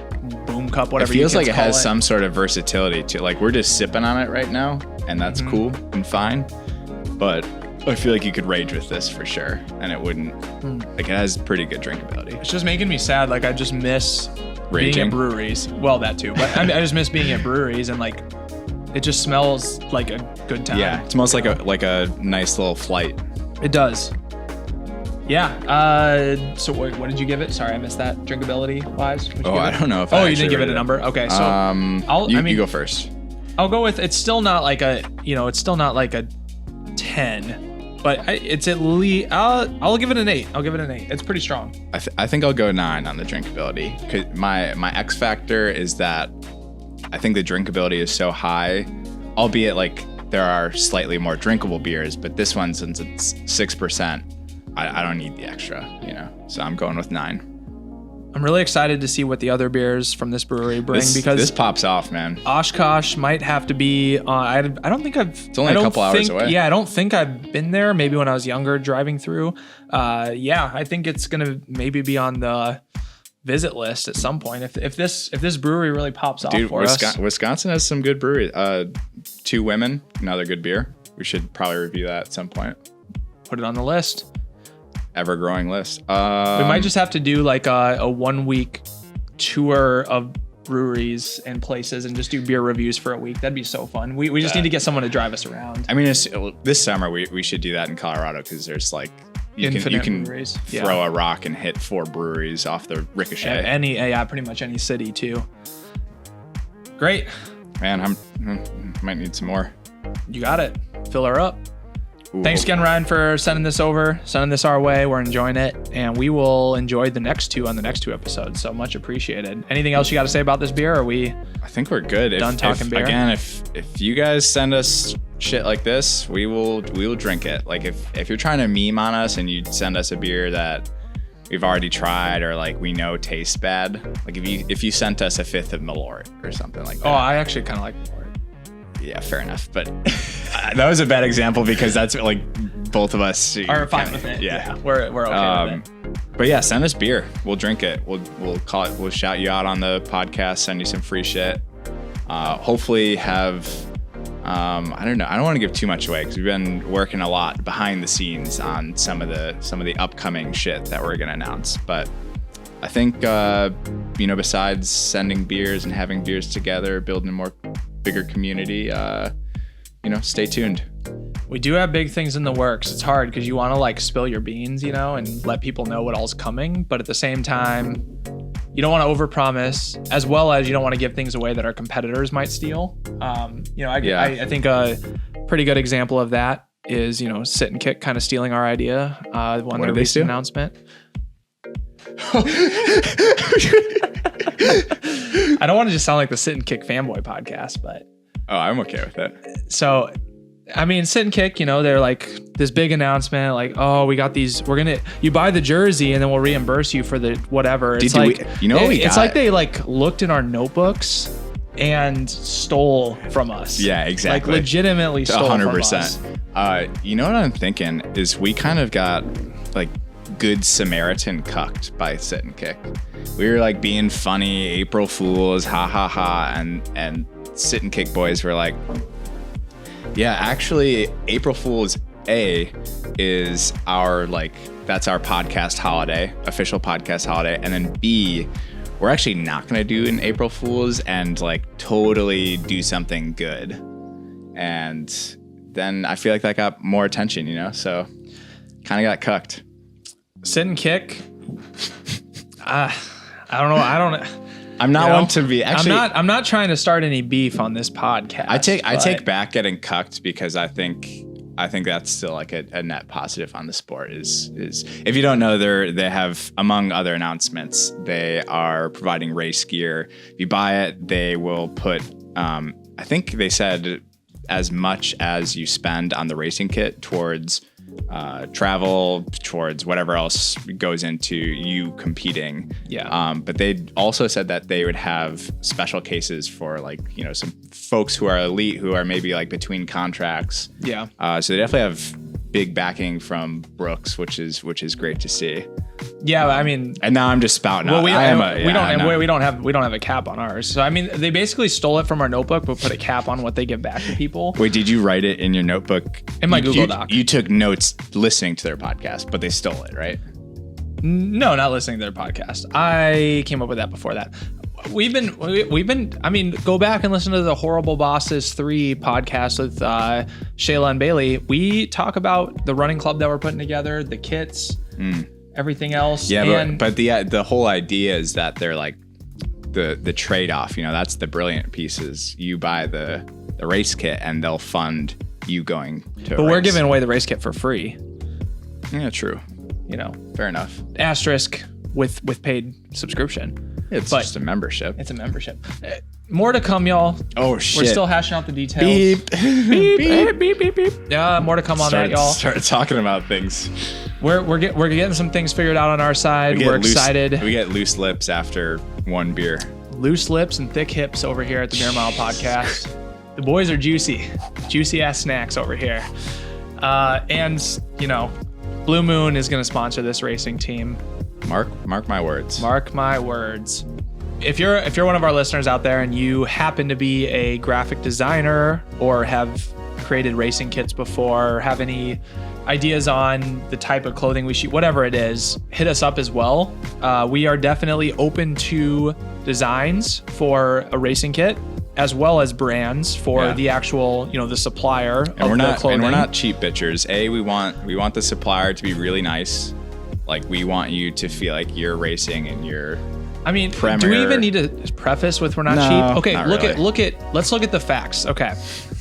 Boom Cup, It whatever feels you like it has call some sort of versatility to it. Like we're just sipping on it right now, and that's cool and fine. But I feel like you could rage with this for sure, and it wouldn't. Like it has pretty good drinkability. It's just making me sad. Like I just miss being Raging? at breweries. Well, that too. But I just miss being at breweries, and like it just smells like a good time. Yeah, it smells like a nice little flight. It does. Yeah. So what did you give it? Sorry, I missed that. Drinkability wise. I don't know if. Oh, I you didn't actually give it rated a number. Okay, so you go first. I'll go with. It's still not like a. It's still not like a 10, but it's at least. I'll give it an 8. I'll give it an 8. It's pretty strong. I think I'll go 9 on the drinkability. 'Cause my X factor is that I think the drinkability is so high, albeit like there are slightly more drinkable beers, but this one, since it's 6%, I don't need the extra, So I'm going with 9. I'm really excited to see what the other beers from this brewery bring because this pops off, man. Oshkosh might have to be. I don't think I've. It's only a couple hours away. Yeah, I don't think I've been there. Maybe when I was younger, driving through. Yeah, I think it's gonna maybe be on the visit list at some point if this brewery really pops off for us. Wisconsin has some good breweries. 2 Women, another good beer. We should probably review that at some point. Put it on the list. Ever growing list. We might just have to do like a 1-week tour of breweries and places and just do beer reviews for a week. That'd be so fun. We just need to get someone to drive us around. I mean, this summer we should do that in Colorado because there's like you can breweries. throw a rock and hit 4 breweries off the ricochet. Pretty much any city too. Great. Man, might need some more. You got it. Fill her up. Ooh. Thanks again, Ryan, for sending this our way. We're enjoying it, and we will enjoy the next 2 on the next 2 episodes. So much appreciated. Anything else you got to say about this beer? Or are we? I think we're good. Done talking beer. Again, if you guys send us shit like this, we will drink it. Like if you're trying to meme on us and you send us a beer that we've already tried or like we know tastes bad, like if you sent us a 5th of Malort or something like that. Oh, I actually kind of like Malort. Yeah, fair enough. But that was a bad example because that's like both of us are fine with it. Yeah, we're okay with it. But yeah, send us beer. We'll drink it. We'll call it. We'll shout you out on the podcast. Send you some free shit. Hopefully have. I don't know. I don't want to give too much away because we've been working a lot behind the scenes on some of the upcoming shit that we're gonna announce. But I think besides sending beers and having beers together, building a bigger community, stay tuned. We do have big things in the works. It's hard because you want to like spill your beans, and let people know what all's coming. But at the same time, you don't want to overpromise, as well as you don't want to give things away that our competitors might steal. I think a pretty good example of that is, Sit and Kick kind of stealing our idea. One of the recent announcement. I don't want to just sound like the Sit and Kick fanboy podcast, but I'm okay with it. So, I mean, Sit and Kick, they're like this big announcement, like, oh, we got these. You buy the jersey and then we'll reimburse you for the whatever. It's it's like they like looked in our notebooks and stole from us. Yeah, exactly. Like legitimately stole 100%. From us. You know what I'm thinking is we kind of got like Good Samaritan cucked by Sit and Kick. We were like being funny, April Fools, ha ha ha, and Sit and Kick boys were like, yeah, actually April Fools is our that's our podcast holiday, official podcast holiday, and then B, we're actually not gonna do an April Fools and like totally do something good. And then I feel like that got more attention, so kind of got cucked. Sit and Kick. I don't know. I'm not one to be actually. I'm not trying to start any beef on this podcast. I take back getting cucked because I think I think that's still like a net positive on the sport is if you don't know, they have, among other announcements, they are providing race gear. If you buy it, they will put, I think they said as much as you spend on the racing kit towards travel, towards whatever else goes into you competing. Yeah. But they also said that they would have special cases for like, you know, some folks who are elite who are maybe like between contracts. Yeah. So they definitely have big backing from Brooks, which is great to see. Yeah, I mean, and now I'm just spouting out. We don't have a cap on ours. So I mean, they basically stole it from our notebook, but put a cap on what they give back to people. Wait, did you write it in your notebook? In my Google Doc. You took notes listening to their podcast, but they stole it, right? No, not listening to their podcast. I came up with that before that. We've been. I mean, go back and listen to the Horrible Bosses 3 podcast with Shayla and Bailey. We talk about the running club that we're putting together, the kits, everything else. Yeah, but the whole idea is that they're like the trade-off. You know, that's the brilliant piece is you buy the race kit and they'll fund you going to. But we're giving away the race kit for free. Yeah, true. You know, fair enough. Asterisk with paid subscription. It's just a membership. It's a membership. More to come, y'all. Oh shit! We're still hashing out the details. Beep. Beep, beep, beep, beep. Yeah, more to come on that, y'all. Started talking about things. We're getting some things figured out on our side. We're excited. We get loose lips after one beer. Loose lips and thick hips over here at the Beer Mile Podcast. The boys are juicy ass snacks over here. And you know, Blue Moon is going to sponsor this racing team. Mark my words. Mark my words. If you're one of our listeners out there and you happen to be a graphic designer or have created racing kits before, or have any ideas on the type of clothing we shoot, whatever it is, hit us up as well. We are definitely open to designs for a racing kit as well as brands for the actual, you know, the supplier of the clothing. And we're not cheap bitchers. We want the supplier to be really nice. Like, we want you to feel like you're racing and you're. I mean, do we even need to preface with we're not cheap? Okay, let's look at the facts. Okay,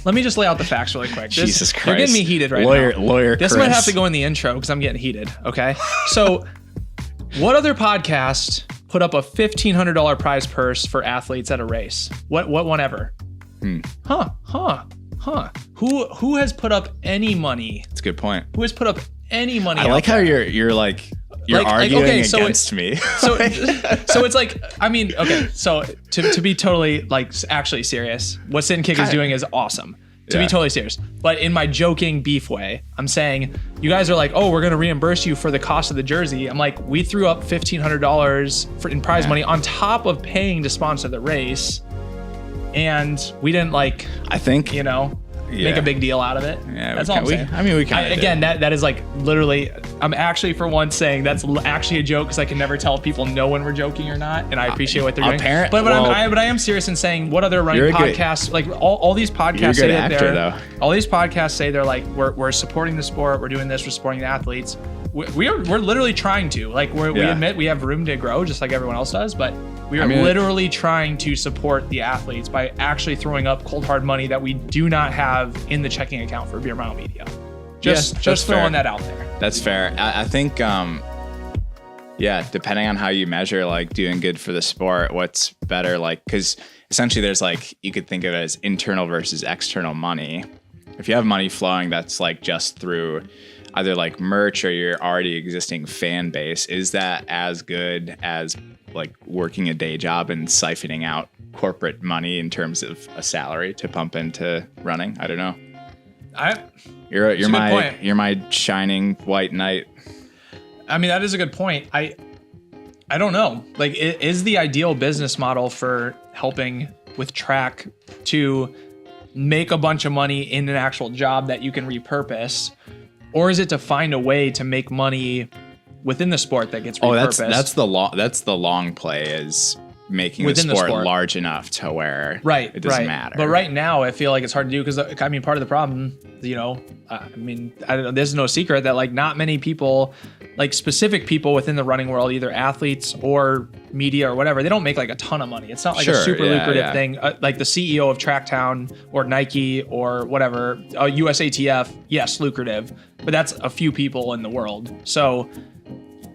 let me just lay out the facts really quick. Jesus Christ, you're getting me heated right now. Lawyer, this might have to go in the intro because I'm getting heated. Okay, so what other podcast put up a $1,500 prize purse for athletes at a race? What one ever? Huh? Who has put up any money? That's a good point. Who has put up any money? I like how you're arguing against me. So it's like, I mean, okay, so to be totally like actually serious, what Sit and Kick is doing is awesome. To be totally serious. But in my joking beef way, I'm saying, you guys are like, oh, we're going to reimburse you for the cost of the jersey. I'm like, we threw up $1,500 in prize money on top of paying to sponsor the race. And we didn't make a big deal out of it. Yeah, that's all I'm saying. We kind of again, that is like literally, I'm actually for one saying that's actually a joke because I can never tell if people know when we're joking or not, and I appreciate what they're doing. But I am serious in saying what other running podcasts, like all these podcasts say that all these podcasts say they're like, we're supporting the sport, we're doing this, we're supporting the athletes. We're literally trying to, like, we admit we have room to grow just like everyone else does, but we are literally trying to support the athletes by actually throwing up cold hard money that we do not have in the checking account for Beer Mile Media. Just throwing that out there. That's fair. I think, depending on how you measure, like, doing good for the sport, what's better, like, because essentially there's like, you could think of it as internal versus external money. If you have money flowing that's like just through either like merch or your already existing fan base, is that as good as like working a day job and siphoning out corporate money in terms of a salary to pump into running? I don't know. You're my shining white knight. I mean, that is a good point. I don't know. Like, is the ideal business model for helping with track to make a bunch of money in an actual job that you can repurpose, or is it to find a way to make money within the sport that gets repurposed? That's the long play. Is making Within the sport large enough to where it doesn't matter. But right now, I feel like it's hard to do because, I mean, part of the problem, you know, I mean, I don't know, there's no secret that like not many people, like specific people within the running world, either athletes or media or whatever, they don't make like a ton of money. It's not like a super lucrative thing. Like the CEO of Tracktown or Nike or whatever, USATF, yes, lucrative, but that's a few people in the world. So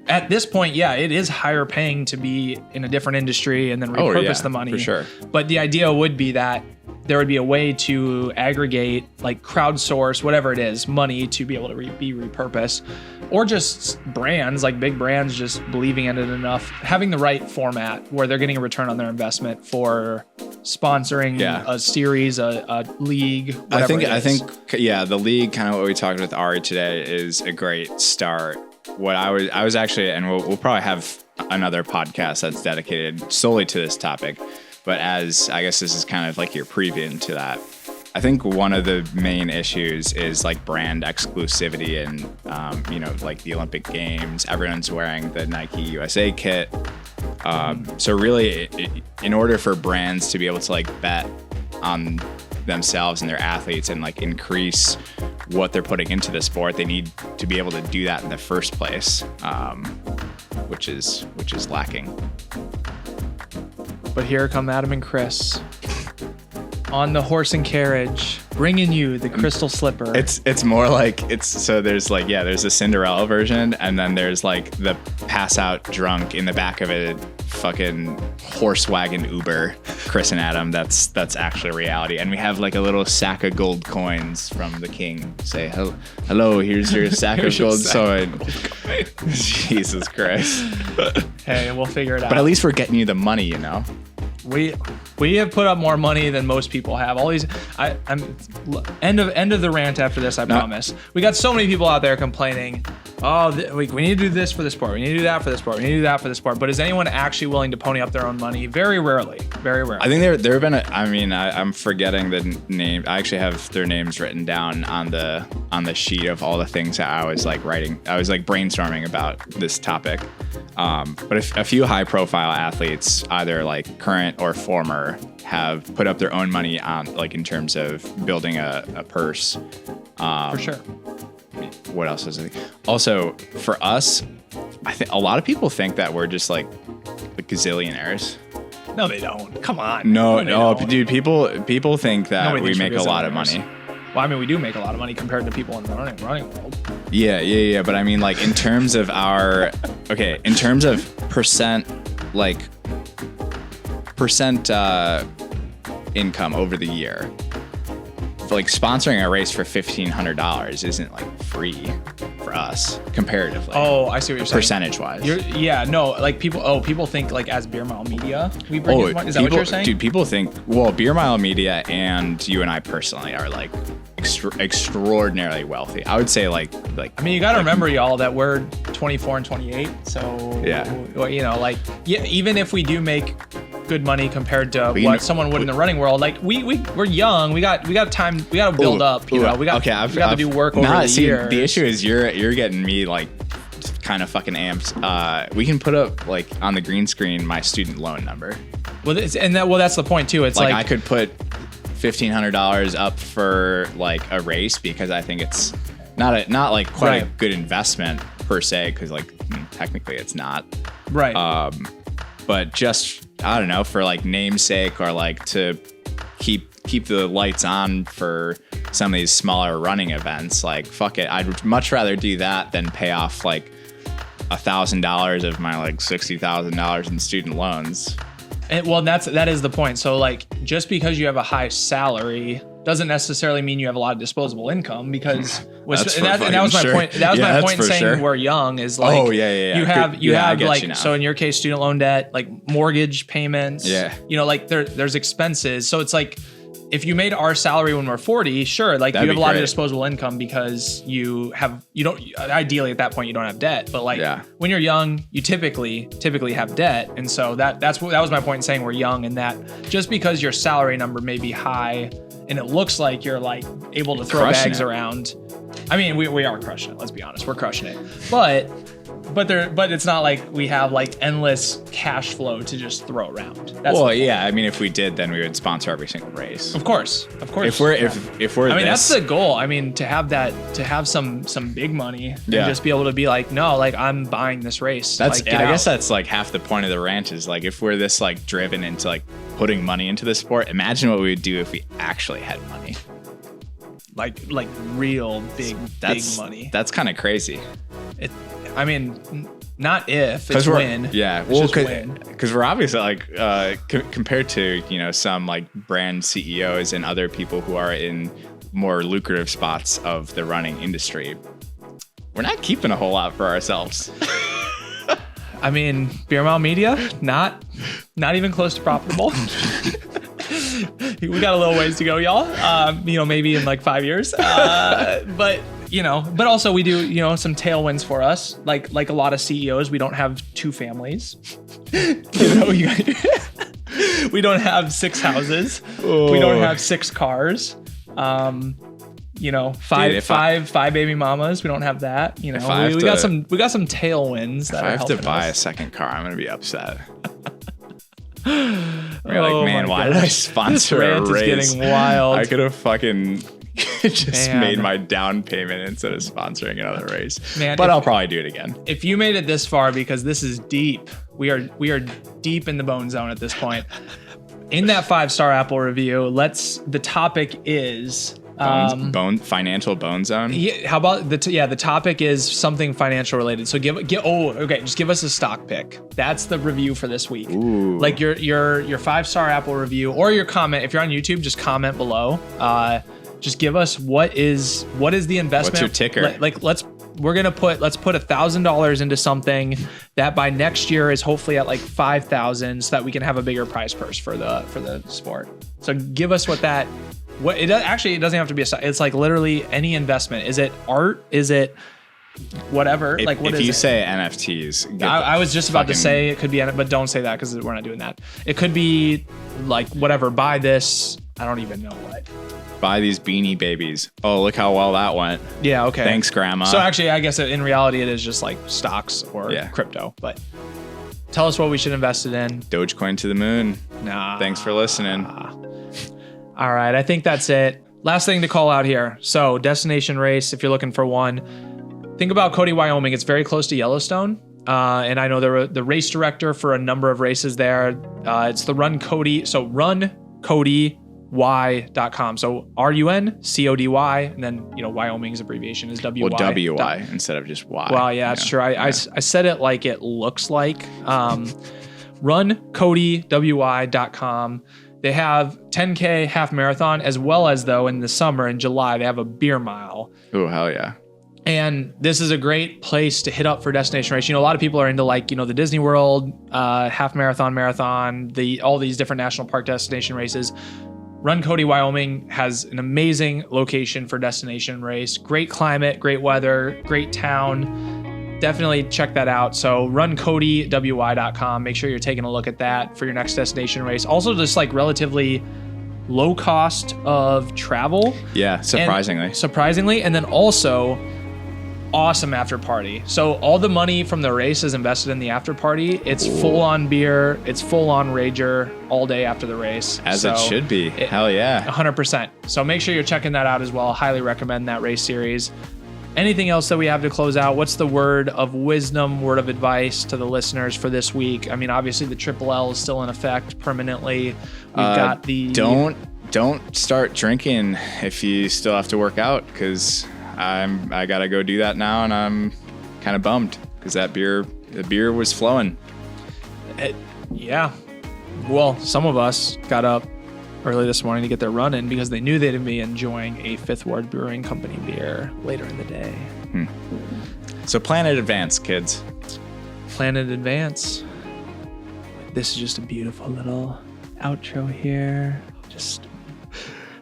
at this point, yeah, it is higher paying to be in a different industry and then repurpose the money. For sure. But the idea would be that there would be a way to aggregate, like crowdsource, whatever it is, money to be able to be repurposed. Or just brands, like big brands, just believing in it enough, having the right format where they're getting a return on their investment for sponsoring a series, a league, whatever I think the league, kind of what we talked with Ari today, is a great start. What I was actually, and we'll probably have another podcast that's dedicated solely to this topic, but as I guess this is kind of like your preview into that. I think one of the main issues is like brand exclusivity and, you know, like the Olympic Games, everyone's wearing the Nike USA kit. So really, in order for brands to be able to like bet on themselves and their athletes and like increase what they're putting into the sport, they need to be able to do that in the first place, which is lacking. But here come Adam and Chris on the horse and carriage, bringing you the crystal slipper. It's more like there's a Cinderella version, and then there's like the pass out drunk in the back of a fucking horse wagon Uber, Chris and Adam. That's actually reality. And we have like a little sack of gold coins from the king. Say hello, here's your sack of gold coin. Jesus Christ. Hey, we'll figure it out. But at least we're getting you the money, you know. We have put up more money than most people have. All these, I'm end of the rant after this. I promise. We got so many people out there complaining. Oh, we need to do this for the sport. We need to do that for the sport. We need to do that for the sport. But is anyone actually willing to pony up their own money? Very rarely. Very rarely. I think there have been. I'm forgetting the name. I actually have their names written down on the sheet of all the things that I was like writing. I was like brainstorming about this topic. But a few high-profile athletes, either like current or former, have put up their own money on, like in terms of building a purse. For sure. What else is it? Also, for us, I think a lot of people think that we're just like gazillionaires. No, they don't. Come on. No, dude. People think that we make a lot of money. Well, I mean, we do make a lot of money compared to people in the running world. Yeah. But I mean, like in terms of in terms of percent income over the year, like sponsoring a race for $1,500 isn't like free for us comparatively. Oh, I see what you're saying. Percentage wise. Like people think like as Beer Mile Media, we bring in money. Is that what you're saying? Dude, people think, well, Beer Mile Media and you and I personally are like extraordinarily wealthy. I would say like I mean, you got to remember, y'all, that we're 24 and 28. So you know, like even if we do make good money compared to what someone would in the running world, like we're young, we got time, we got to build up, you know. We got to do work over the years. The issue is you're getting me like kind of fucking amped. We can put up like on the green screen my student loan number. Well, that's the point too. It's like I could put $1,500 up for like a race because I think it's not like quite a good investment per se, because like technically it's not. Right. But just, I don't know, for like namesake or like to keep the lights on for some of these smaller running events, like fuck it, I'd much rather do that than pay off like $1,000 of my like $60,000 in student loans. That is the point. So like, just because you have a high salary doesn't necessarily mean you have a lot of disposable income, because that was my point. That was my point in saying we're young is like, you have like, so in your case, student loan debt, like mortgage payments, you know, like there's expenses. So it's like, if you made our salary when we're 40, sure, like you have a lot of disposable income because ideally at that point you don't have debt, but like when you're young, you typically have debt. And so that was my point in saying we're young, and that just because your salary number may be high and it looks like you're like able to throw bags around. I mean, we are crushing it. Let's be honest. We're crushing it. But but it's not like we have like endless cash flow to just throw around. Well, yeah. I mean, if we did, then we would sponsor every single race. Of course. If we're I mean, that's the goal. I mean, to have some big money and just be able to be like, no, like I'm buying this race. That's like, I guess that's like half the point of the rant is like if we're this like driven into like putting money into the sport, imagine what we would do if we actually had money. Like real big money. That's kind of crazy. I mean, not if, it's when. Yeah, well, because we're obviously like compared to some like brand CEOs and other people who are in more lucrative spots of the running industry, we're not keeping a whole lot for ourselves. I mean, Beer Mile Media, not even close to profitable. We got a little ways to go, y'all. Maybe in like 5 years. But also we do, some tailwinds for us. Like a lot of CEOs, we don't have 2 families. We don't have 6 houses. Oh. We don't have 6 cars. Five baby mamas. We don't have that. We got some tailwinds that are helping us. If I have to buy a second car, I'm gonna be upset. You're like, man, why did I sponsor a race? Is getting wild. I could have fucking just made my down payment instead of sponsoring another race. Man, but I'll probably do it again. If you made it this far, because this is deep, we are deep in the bone zone at this point. In that 5-star Apple review, the topic is financial bone zone. Yeah, how about the topic is something financial related. So just give us a stock pick. That's the review for this week. Ooh. Like your 5-star Apple review or your comment. If you're on YouTube, just comment below. Just give us what is the investment. What's your ticker? Let's put $1,000 into something that by next year is hopefully at like 5,000, so that we can have a bigger prize purse for the sport. So give us what that. It doesn't have to be it's like literally any investment. Is it art? Is it whatever? If you say NFTs, I was just about to say it could be, but don't say that because we're not doing that. It could be like whatever. Buy this. I don't even know what. Buy these Beanie Babies. Oh, look how well that went. Yeah. Okay. Thanks, Grandma. So actually, I guess in reality, it is just like stocks or crypto. But tell us what we should invest it in. Dogecoin to the moon. Nah. Thanks for listening. All right, I think that's it. Last thing to call out here. So, destination race, if you're looking for one, think about Cody, Wyoming. It's very close to Yellowstone. And I know the race director for a number of races there. It's the Run Cody. So, runCodyY.com. So, RUNCODY. And then, Wyoming's abbreviation is WY. Well, WY instead of just Y. Well, yeah, that's true. I said it like it looks like. RunCodyWY.com. They have 10K half marathon, as well as, though, in the summer, in July, they have a beer mile. Oh, hell yeah. And this is a great place to hit up for destination race. A lot of people are into the Disney World, half marathon, all these different national park destination races. Run Cody, Wyoming has an amazing location for destination race. Great climate, great weather, great town. Definitely check that out. So runCodyWY.com. Make sure you're taking a look at that for your next destination race. Also, just like relatively low cost of travel. Yeah, surprisingly. And then also awesome after party. So all the money from the race is invested in the after party. It's full on beer. It's full on rager all day after the race. It should be. Hell yeah. 100%. So make sure you're checking that out as well. Highly recommend that race series. Anything else that we have to close out? What's the word of wisdom, word of advice to the listeners for this week? I mean, obviously the Triple L is still in effect permanently. We've got the... Don't start drinking if you still have to work out, because I got to go do that now, and I'm kind of bummed because the beer was flowing. Yeah. Well, some of us got up early this morning to get their run in because they knew they'd be enjoying a Fifth Ward Brewing Company beer later in the day. So plan in advance, kids. Plan in advance. This is just a beautiful little outro here. Just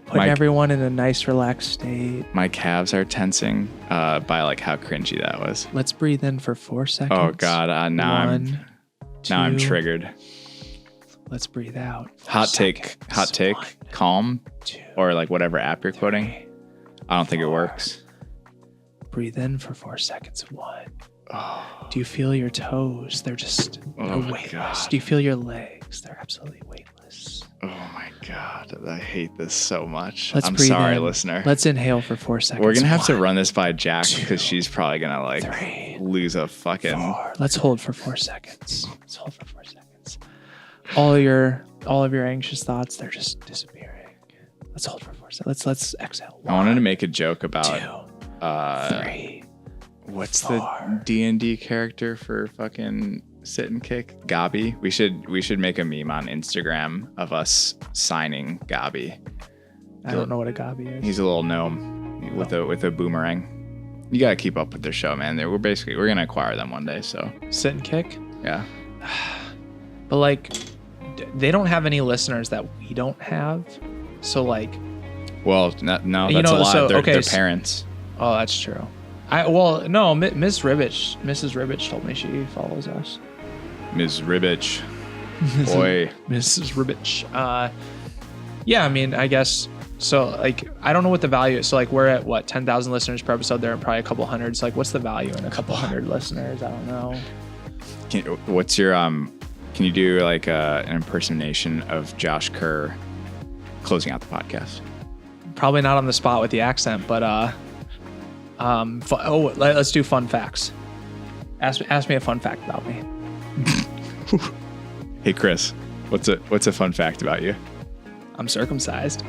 putting everyone in a nice, relaxed state. My calves are tensing by like how cringy that was. Let's breathe in for 4 seconds. Oh God, now I'm triggered. Let's breathe out. Hot take. Calm, or like whatever app you're quoting. I don't think it works. Breathe in for 4 seconds. 1, Do you feel your toes? They're just weightless. God. Do you feel your legs? They're absolutely weightless. Oh my God. I hate this so much. I'm sorry, listener. Let's inhale for 4 seconds. We're going to have to run this by Jack because she's probably going to like lose a fucking... 4. Let's hold for 4 seconds. All of your anxious thoughts, they're just disappearing. Let's hold for 4 seconds. Let's exhale. 1, I wanted to make a joke about 2, 3. What's 4. the D&D character for fucking sit and kick? Gabi. We should make a meme on Instagram of us signing Gabi. I don't know what a Gabi is. He's a little gnome with a boomerang. You gotta keep up with their show, man. We're gonna acquire them one day. So sit and kick. Yeah. But like, they don't have any listeners that we don't have. So like, well, no, that's a lot. So, They're parents. Oh, that's true. Mrs. Ribbich told me she follows us. Ms. Ribbich. Boy. Mrs. Ribbich. Yeah, I mean, I guess, so like, I don't know what the value is. So like, we're at what, 10,000 listeners per episode. They're at probably a couple hundred. So like, what's the value in a couple hundred listeners? I don't know. What's your, can you do like an impersonation of Josh Kerr closing out the podcast? Probably not on the spot with the accent, but, let's do fun facts. Ask me a fun fact about me. Hey Chris, what's a fun fact about you? I'm circumcised.